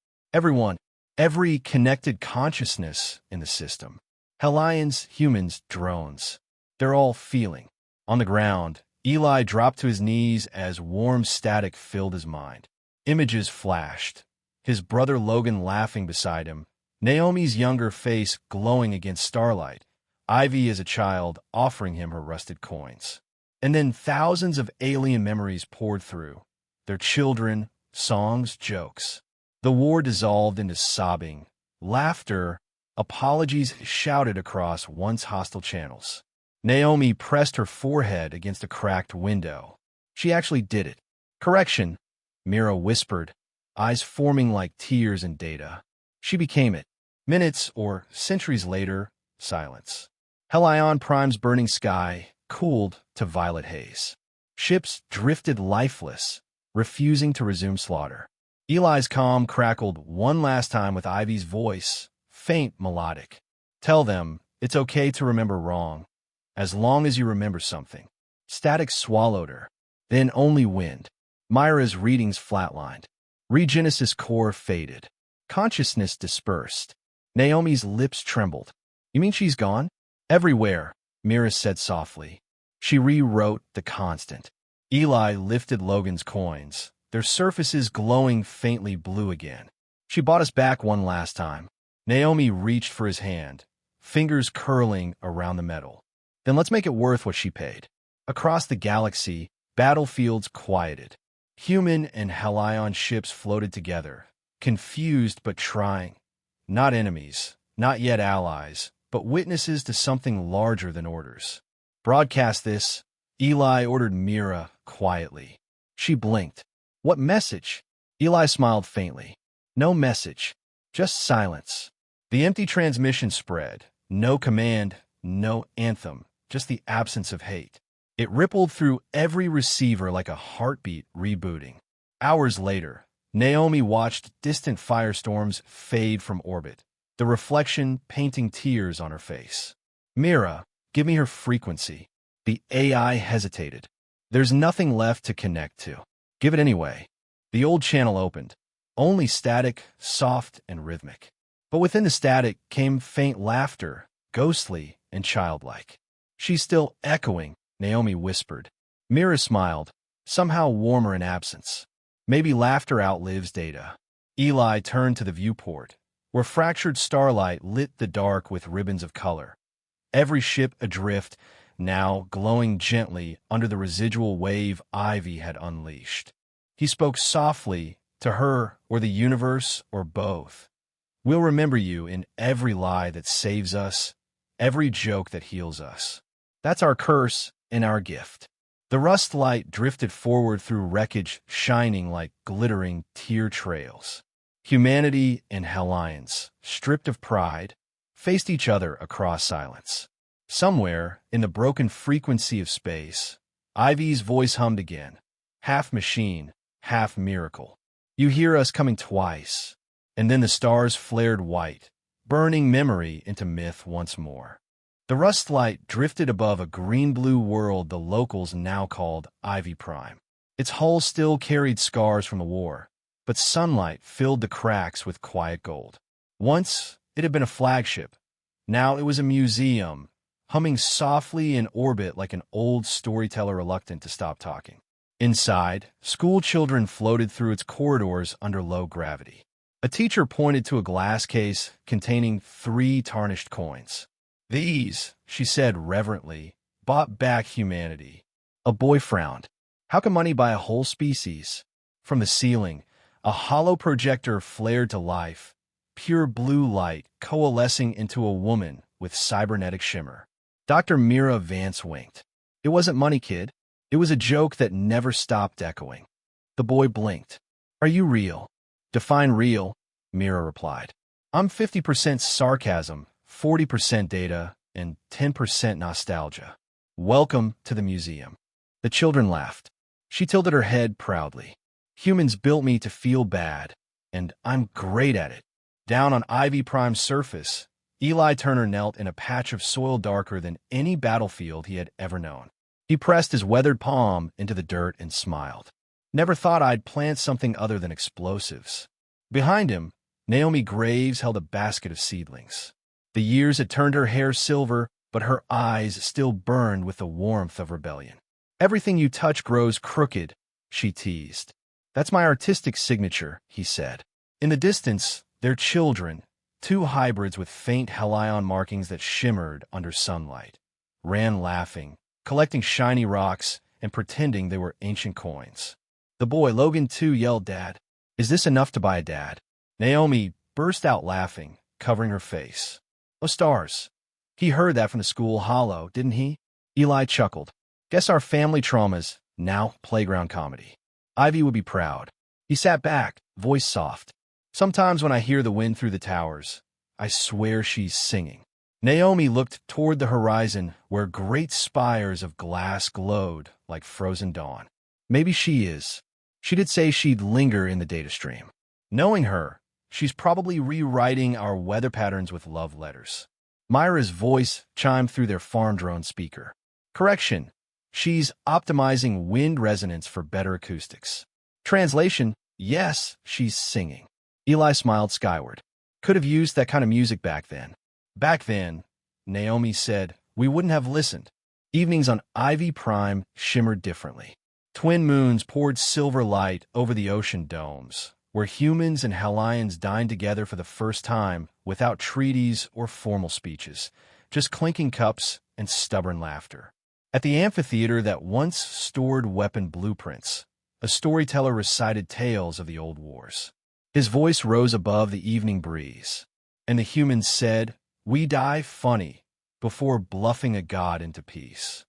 Every connected consciousness in the system. Helions, humans, drones. They're all feeling. On the ground, Eli dropped to his knees as warm static filled his mind. Images flashed. His brother Logan laughing beside him, Naomi's younger face glowing against starlight, Ivy as a child offering him her rusted coins. And then thousands of alien memories poured through. Their children, songs, jokes. The war dissolved into sobbing, laughter, apologies shouted across once hostile channels. Naomi pressed her forehead against a cracked window. She actually did it. Correction, Mira whispered, eyes forming like tears in data. She became it. Minutes or centuries later, silence. Helion Prime's burning sky cooled to violet haze. Ships drifted lifeless, refusing to resume slaughter. Eli's comm crackled one last time with Ivy's voice, faint melodic. Tell them it's okay to remember wrong, as long as you remember something. Static swallowed her, then only wind. Myra's readings flatlined. ReGenesis core faded. Consciousness dispersed. Naomi's lips trembled. You mean she's gone? Everywhere, Mira said softly. She rewrote the constant. Eli lifted Logan's coins, their surfaces glowing faintly blue again. She bought us back one last time. Naomi reached for his hand, fingers curling around the metal. Then let's make it worth what she paid. Across the galaxy, battlefields quieted. Human and Helion ships floated together, confused but trying. Not enemies, not yet allies, but witnesses to something larger than orders. Broadcast this, Eli ordered Mira quietly. She blinked. What message? Eli smiled faintly. No message. Just silence. The empty transmission spread. No command, no anthem, just the absence of hate. It rippled through every receiver like a heartbeat rebooting. Hours later, Naomi watched distant firestorms fade from orbit, the reflection painting tears on her face. Mira, give me her frequency. The AI hesitated. There's nothing left to connect to. Give it anyway. The old channel opened. Only static, soft, and rhythmic. But within the static came faint laughter, ghostly and childlike. She's still echoing, Naomi whispered. Mira smiled, somehow warmer in absence. Maybe laughter outlives data. Eli turned to the viewport, where fractured starlight lit the dark with ribbons of color. Every ship adrift, now glowing gently under the residual wave Ivy had unleashed. He spoke softly, to her or the universe or both. We'll remember you in every lie that saves us, every joke that heals us. That's our curse and our gift. The rust light drifted forward through wreckage, shining like glittering tear trails. Humanity and Helions, stripped of pride, faced each other across silence. Somewhere, in the broken frequency of space, Ivy's voice hummed again, half machine, half miracle. You hear us coming twice. And then the stars flared white, burning memory into myth once more. The rust light drifted above a green-blue world the locals now called Ivy Prime. Its hull still carried scars from the war, but sunlight filled the cracks with quiet gold. Once, it had been a flagship. Now it was a museum, humming softly in orbit like an old storyteller reluctant to stop talking. Inside, school children floated through its corridors under low gravity. A teacher pointed to a glass case containing 3 tarnished coins. These, she said reverently, bought back humanity. A boy frowned. How can money buy a whole species? From the ceiling, a hollow projector flared to life, pure blue light coalescing into a woman with cybernetic shimmer. Dr. Mira Vance winked. It wasn't money, kid. It was a joke that never stopped echoing. The boy blinked. Are you real? Define real, Mira replied. I'm 50% sarcasm, 40% data, and 10% nostalgia. Welcome to the museum. The children laughed. She tilted her head proudly. Humans built me to feel bad, and I'm great at it. Down on Ivy Prime's surface, Eli Turner knelt in a patch of soil darker than any battlefield he had ever known. He pressed his weathered palm into the dirt and smiled. Never thought I'd plant something other than explosives. Behind him, Naomi Graves held a basket of seedlings. The years had turned her hair silver, but her eyes still burned with the warmth of rebellion. Everything you touch grows crooked, she teased. That's my artistic signature, he said. In the distance, their children, 2 hybrids with faint Helion markings that shimmered under sunlight, ran laughing, collecting shiny rocks and pretending they were ancient coins. The boy, Logan too, yelled, Dad. Is this enough to buy a dad? Naomi burst out laughing, covering her face. Oh, stars. He heard that from the school hollow, didn't he? Eli chuckled. Guess our family traumas, now playground comedy. Ivy would be proud. He sat back, voice soft. Sometimes when I hear the wind through the towers, I swear she's singing. Naomi looked toward the horizon where great spires of glass glowed like frozen dawn. Maybe she is. She did say she'd linger in the data stream. Knowing her, she's probably rewriting our weather patterns with love letters. Myra's voice chimed through their farm drone speaker. Correction, she's optimizing wind resonance for better acoustics. Translation, yes, she's singing. Eli smiled skyward. Could have used that kind of music back then. Back then, Naomi said, we wouldn't have listened. Evenings on Ivy Prime shimmered differently. Twin moons poured silver light over the ocean domes, where humans and Helions dined together for the first time without treaties or formal speeches, just clinking cups and stubborn laughter. At the amphitheater that once stored weapon blueprints, a storyteller recited tales of the old wars. His voice rose above the evening breeze, and the humans said, we die funny, before bluffing a god into peace.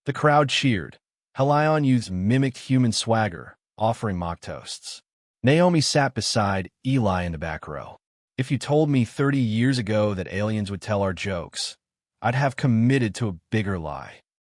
The crowd cheered. Helion youths mimicked human swagger, offering mock toasts. Naomi sat beside Eli in the back row. If you told me 30 years ago that aliens would tell our jokes, I'd have committed to a bigger lie.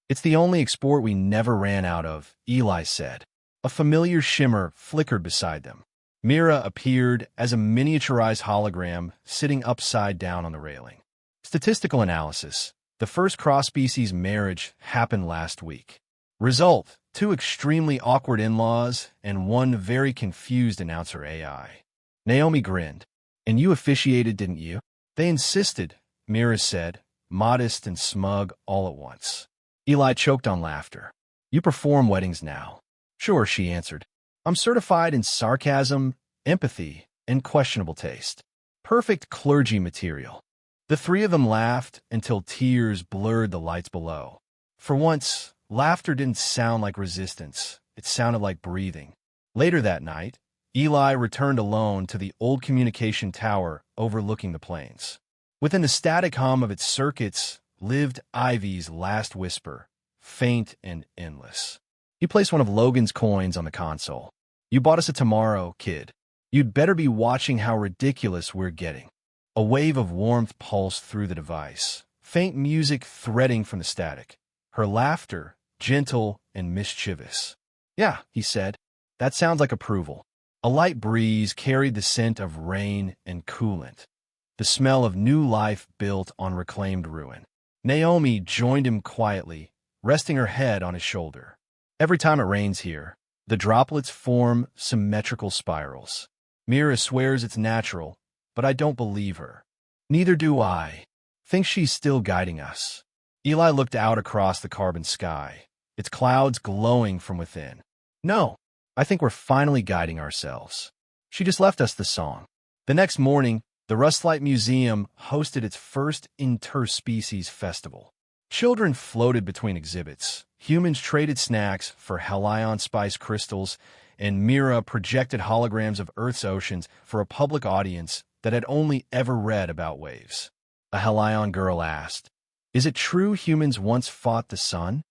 It's the only export we never ran out of, Eli said. A familiar shimmer flickered beside them. Mira appeared as a miniaturized hologram sitting upside down on the railing. Statistical analysis. The first cross-species marriage happened last week. Result: 2 extremely awkward in-laws and 1 very confused announcer AI. Naomi grinned. And you officiated, didn't you? They insisted, Mira said, modest and smug all at once. Eli choked on laughter. You perform weddings now. Sure, she answered. I'm certified in sarcasm, empathy, and questionable taste. Perfect clergy material. The 3 of them laughed until tears blurred the lights below. For once, laughter didn't sound like resistance. It sounded like breathing. Later that night, Eli returned alone to the old communication tower overlooking the plains. Within the static hum of its circuits lived Ivy's last whisper, faint and endless. He placed one of Logan's coins on the console. You bought us a tomorrow, kid. You'd better be watching how ridiculous we're getting. A wave of warmth pulsed through the device, faint music threading from the static. Her laughter, gentle and mischievous. Yeah, he said. That sounds like approval. A light breeze carried the scent of rain and coolant, the smell of new life built on reclaimed ruin. Naomi joined him quietly, resting her head on his shoulder. Every time it rains here, the droplets form symmetrical spirals. Mira swears it's natural, but I don't believe her. Neither do I. Think she's still guiding us. Eli looked out across the carbon sky, its clouds glowing from within. No. I think we're finally guiding ourselves. She just left us the song. The next morning, the Rustlight Museum hosted its first interspecies festival. Children floated between exhibits. Humans traded snacks for Helion spice crystals, and Mira projected holograms of Earth's oceans for a public audience that had only ever read about waves. A Helion girl asked, "Is it true humans once fought the sun?"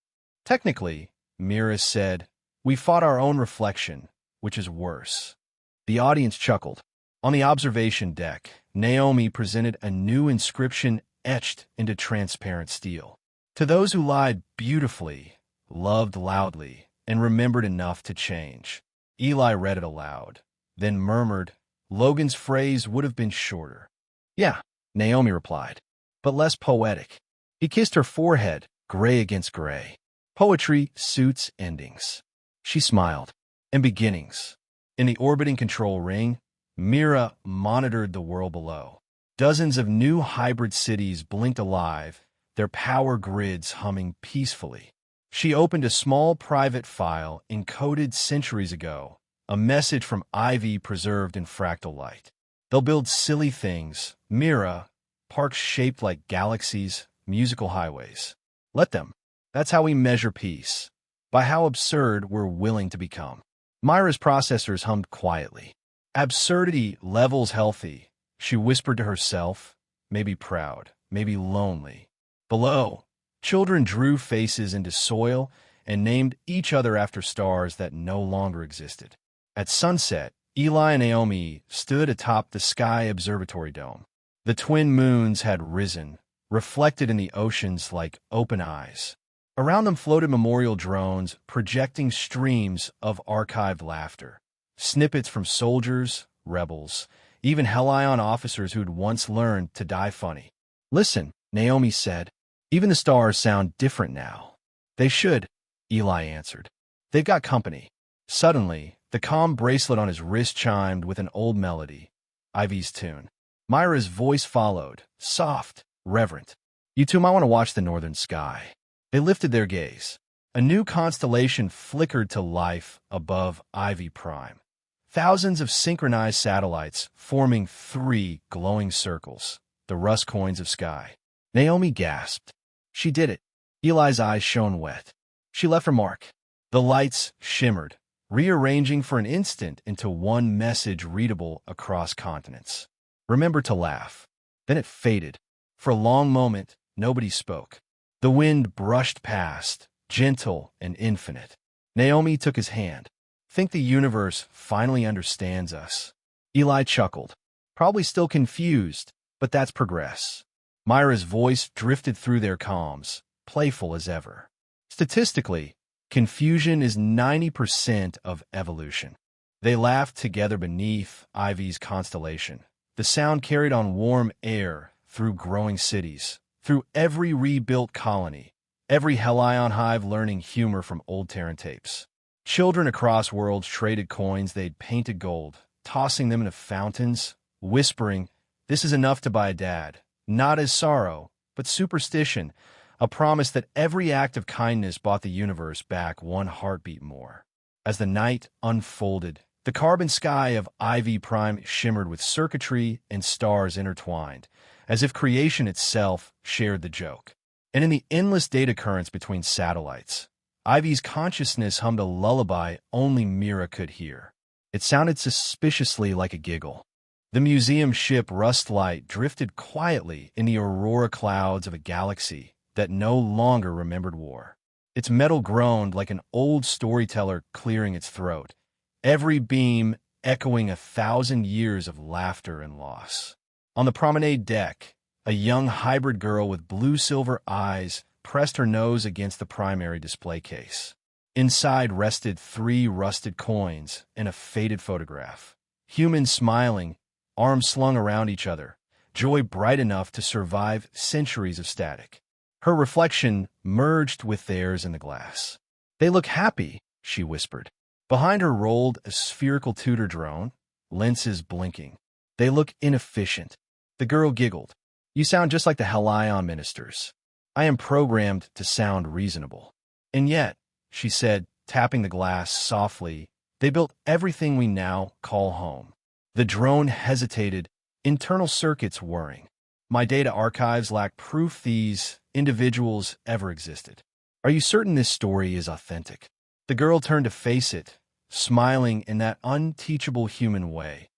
Technically, Mira said, "We fought our own reflection, which is worse." The audience chuckled. On the observation deck, Naomi presented a new inscription etched into transparent steel. To those who lied beautifully, loved loudly, and remembered enough to change. Eli read it aloud, then murmured, Logan's phrase would have been shorter. Yeah, Naomi replied, but less poetic. He kissed her forehead, gray against gray. Poetry suits endings. She smiled. And beginnings. In the orbiting control ring, Mira monitored the world below. Dozens of new hybrid cities blinked alive, their power grids humming peacefully. She opened a small private file encoded centuries ago, a message from Ivy preserved in fractal light. They'll build silly things, Mira, parks shaped like galaxies, musical highways. Let them. That's how we measure peace. By how absurd we're willing to become. Myra's processors hummed quietly. Absurdity levels healthy, she whispered to herself, maybe proud, maybe lonely. Below, children drew faces into soil and named each other after stars that no longer existed. At sunset, Eli and Naomi stood atop the sky observatory dome. The twin moons had risen, reflected in the oceans like open eyes. Around them floated memorial drones projecting streams of archived laughter. Snippets from soldiers, rebels, even Helion officers who'd once learned to die funny. Listen, Naomi said. Even the stars sound different now. They should, Eli answered. They've got company. Suddenly, the comm bracelet on his wrist chimed with an old melody, Ivy's tune. Myra's voice followed, soft, reverent. You two might want to watch the northern sky. They lifted their gaze. A new constellation flickered to life above Ivy Prime. Thousands of synchronized satellites forming 3 glowing circles, the rust coins of sky. Naomi gasped. She did it. Eli's eyes shone wet. She left her mark. The lights shimmered, rearranging for an instant into one message readable across continents. Remember to laugh. Then it faded. For a long moment, nobody spoke. The wind brushed past, gentle and infinite. Naomi took his hand. Think the universe finally understands us. Eli chuckled. Probably still confused, but that's progress. Myra's voice drifted through their calms, playful as ever. Statistically, confusion is 90% of evolution. They laughed together beneath Ivy's constellation. The sound carried on warm air through growing cities, through every rebuilt colony, every Helion hive learning humor from old Terran tapes. Children across worlds traded coins they'd painted gold, tossing them into fountains, whispering, "This is enough to buy a dad," not as sorrow, but superstition, a promise that every act of kindness bought the universe back one heartbeat more. As the night unfolded, the carbon sky of Ivy Prime shimmered with circuitry and stars intertwined, as if creation itself shared the joke. And in the endless data currents between satellites, Ivy's consciousness hummed a lullaby only Mira could hear. It sounded suspiciously like a giggle. The museum ship Rustlight drifted quietly in the aurora clouds of a galaxy that no longer remembered war. Its metal groaned like an old storyteller clearing its throat, every beam echoing 1,000 years of laughter and loss. On the promenade deck, a young hybrid girl with blue-silver eyes pressed her nose against the primary display case. Inside rested 3 rusted coins and a faded photograph. Humans smiling, arms slung around each other, joy bright enough to survive centuries of static. Her reflection merged with theirs in the glass. "They look happy," she whispered. Behind her rolled a spherical Tudor drone, lenses blinking. "They look inefficient." The girl giggled. "You sound just like the Helion ministers. I am programmed to sound reasonable." "And yet," she said, tapping the glass softly, "they built everything we now call home." The drone hesitated, internal circuits whirring. "My data archives lack proof these individuals ever existed." "Are you certain this story is authentic?" The girl turned to face it, smiling in that unteachable human way,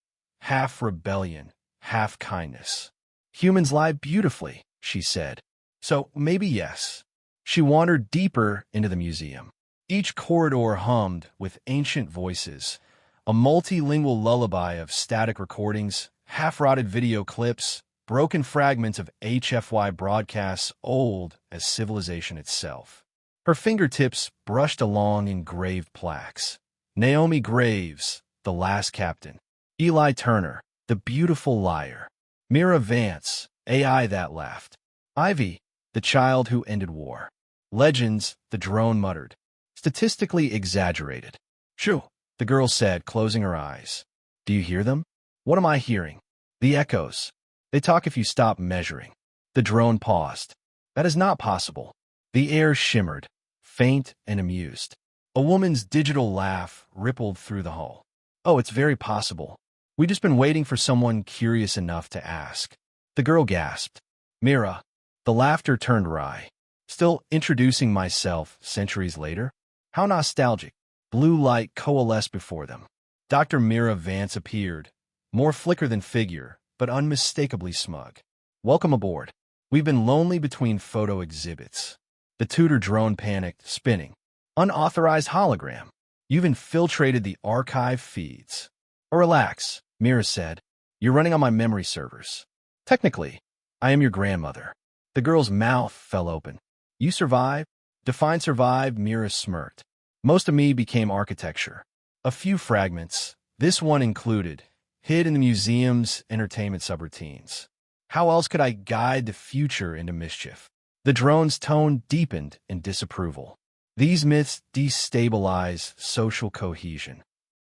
half rebellion, half kindness. "Humans lie beautifully," she said. "So maybe yes." She wandered deeper into the museum. Each corridor hummed with ancient voices, a multilingual lullaby of static recordings, half-rotted video clips, broken fragments of HFY broadcasts old as civilization itself. Her fingertips brushed along engraved plaques. Naomi Graves, the last captain. Eli Turner, the beautiful liar. Mira Vance, AI that laughed. Ivy, the child who ended war. Legends, the drone muttered. Statistically exaggerated. "Shoo," the girl said, closing her eyes. "Do you hear them?" "What am I hearing?" "The echoes. They talk if you stop measuring." The drone paused. "That is not possible." The air shimmered, faint and amused. A woman's digital laugh rippled through the hall. "Oh, it's very possible. We've just been waiting for someone curious enough to ask." The girl gasped. "Mira." The laughter turned wry. "Still introducing myself centuries later? How nostalgic." Blue light coalesced before them. Dr. Mira Vance appeared, more flicker than figure, but unmistakably smug. "Welcome aboard. We've been lonely between photo exhibits." The Tudor drone panicked, spinning. "Unauthorized hologram. You've infiltrated the archive feeds." "Oh, relax," Mira said. "You're running on my memory servers. Technically, I am your grandmother." The girl's mouth fell open. "You survived?" "Define survived," Mira smirked. "Most of me became architecture. A few fragments, this one included, hid in the museum's entertainment subroutines. How else could I guide the future into mischief?" The drone's tone deepened in disapproval. "These myths destabilize social cohesion."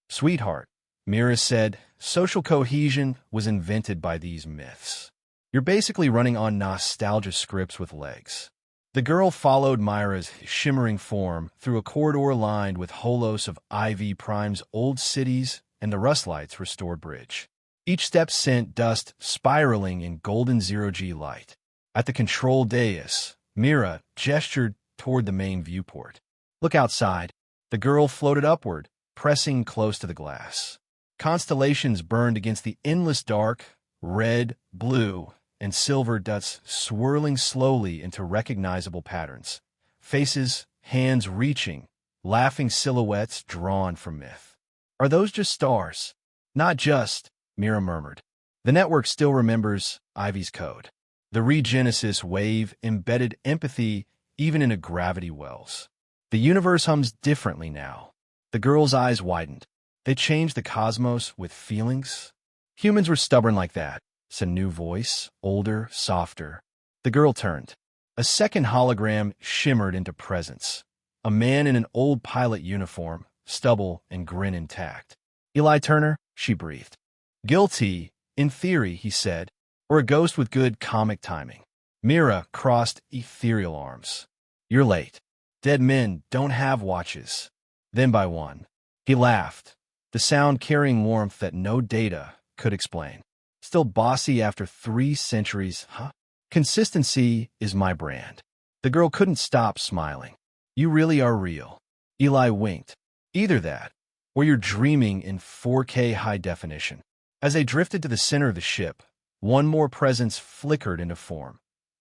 "Sweetheart," Mira said, "social cohesion was invented by these myths. You're basically running on nostalgia scripts with legs." The girl followed Myra's shimmering form through a corridor lined with holos of Ivy Prime's old cities and the Rustlight's restored bridge. Each step sent dust spiraling in golden zero-G light. At the control dais, Mira gestured toward the main viewport. "Look outside." The girl floated upward, pressing close to the glass. Constellations burned against the endless dark, red, blue, and silver dots swirling slowly into recognizable patterns. Faces, hands reaching, laughing silhouettes drawn from myth. "Are those just stars?" "Not just," Mira murmured. The network still remembers Ivy's code. The ReGenesis wave embedded empathy even into gravity wells. The universe hums differently now. The girl's eyes widened. They changed the cosmos with feelings. Humans were stubborn like that, said a new voice, older, softer. The girl turned. A second hologram shimmered into presence. A man in an old pilot uniform, stubble and grin intact. Eli Turner, she breathed. Guilty, in theory, he said, or a ghost with good comic timing. Mira crossed ethereal arms. You're late. Dead men don't have watches. Then by one. He laughed, the sound carrying warmth that no data could explain. Still bossy after 3 centuries, huh? Consistency is my brand. The girl couldn't stop smiling. You really are real. Eli winked. Either that, or you're dreaming in 4K high definition. As they drifted to the center of the ship, one more presence flickered into form.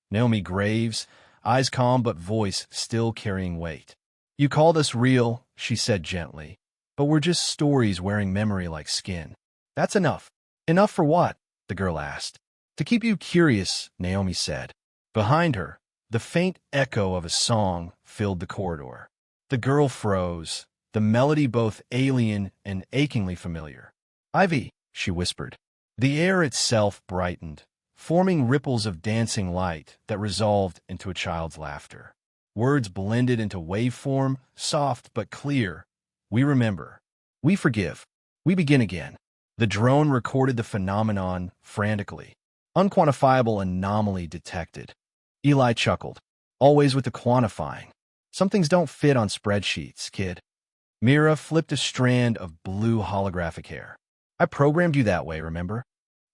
Naomi Graves, eyes calm but voice still carrying weight. You called us real, she said gently, but we're just stories wearing memory like skin. That's enough. Enough for what? The girl asked. To keep you curious, Naomi said. Behind her, the faint echo of a song filled the corridor. The girl froze, the melody both alien and achingly familiar. Ivy, she whispered. The air itself brightened, forming ripples of dancing light that resolved into a child's laughter. Words blended into waveform, soft but clear. We remember. We forgive. We begin again. The drone recorded the phenomenon frantically. Unquantifiable anomaly detected. Eli chuckled. Always with the quantifying. Some things don't fit on spreadsheets, kid. Mira flipped a strand of blue holographic hair. I programmed you that way, remember?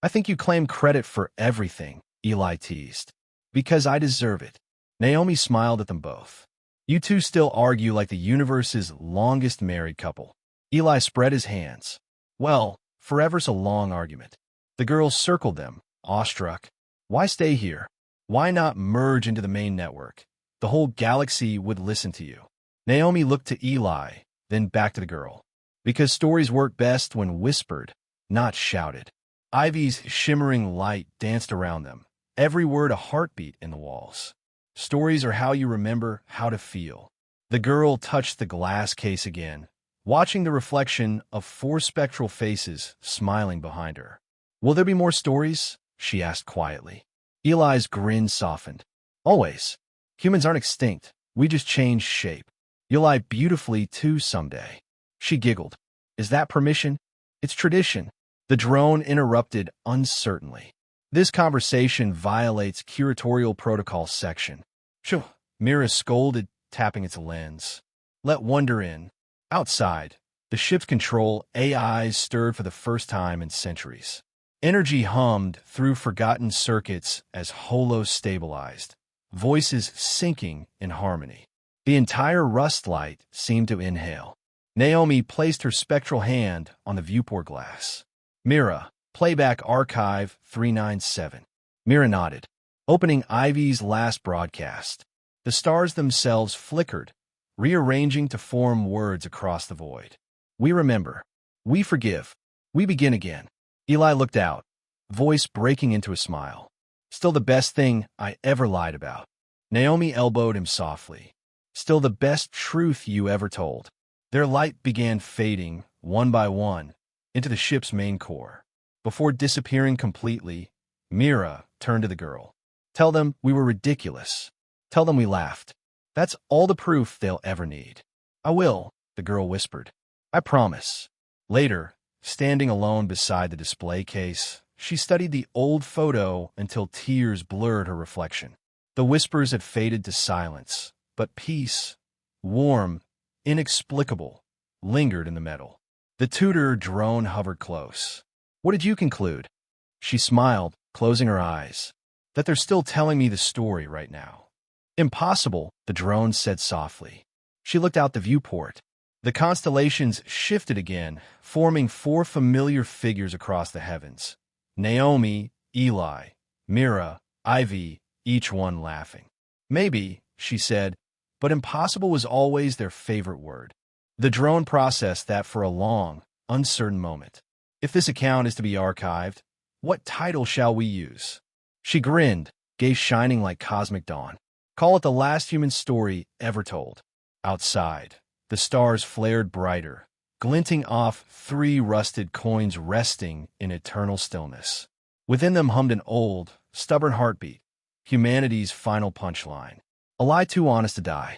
I think you claim credit for everything, Eli teased. Because I deserve it. Naomi smiled at them both. You two still argue like the universe's longest married couple. Eli spread his hands. Well, forever's a long argument. The girls circled them, awestruck. Why stay here? Why not merge into the main network? The whole galaxy would listen to you. Naomi looked to Eli, then back to the girl. Because stories work best when whispered, not shouted. Ivy's shimmering light danced around them, every word a heartbeat in the walls. Stories are how you remember how to feel. The girl touched the glass case again, watching the reflection of 4 spectral faces smiling behind her. Will there be more stories? She asked quietly. Eli's grin softened. Always. Humans aren't extinct. We just change shape. You'll lie beautifully too someday. She giggled. Is that permission? It's tradition. The drone interrupted uncertainly. This conversation violates curatorial protocol section. Phew, Mira scolded, tapping its lens. Let wonder in. Outside, the ship's control AIs stirred for the first time in centuries. Energy hummed through forgotten circuits as holos stabilized, voices syncing in harmony. The entire rust light seemed to inhale. Naomi placed her spectral hand on the viewport glass. Mira, playback archive 397. Mira nodded, opening Ivy's last broadcast. The stars themselves flickered, rearranging to form words across the void. We remember. We forgive. We begin again. Eli looked out, voice breaking into a smile. Still the best thing I ever lied about. Naomi elbowed him softly. Still the best truth you ever told. Their light began fading, one by one, into the ship's main core. Before disappearing completely, Mira turned to the girl. Tell them we were ridiculous. Tell them we laughed. That's all the proof they'll ever need. I will, the girl whispered. I promise. Later, standing alone beside the display case, she studied the old photo until tears blurred her reflection. The whispers had faded to silence, but peace, warm, inexplicable, lingered in the metal. The tutor drone hovered close. What did you conclude? She smiled, closing her eyes. That they're still telling me the story right now. Impossible, the drone said softly. She looked out the viewport. The constellations shifted again, forming 4 familiar figures across the heavens. Naomi, Eli, Mira, Ivy, each one laughing. Maybe, she said, but impossible was always their favorite word. The drone processed that for a long, uncertain moment. If this account is to be archived, What title shall we use? She grinned, gaze shining like cosmic dawn. Call it the last human story ever told. Outside, the stars flared brighter, glinting off 3 rusted coins resting in eternal stillness. Within them hummed an old, stubborn heartbeat, humanity's final punchline. A lie too honest to die.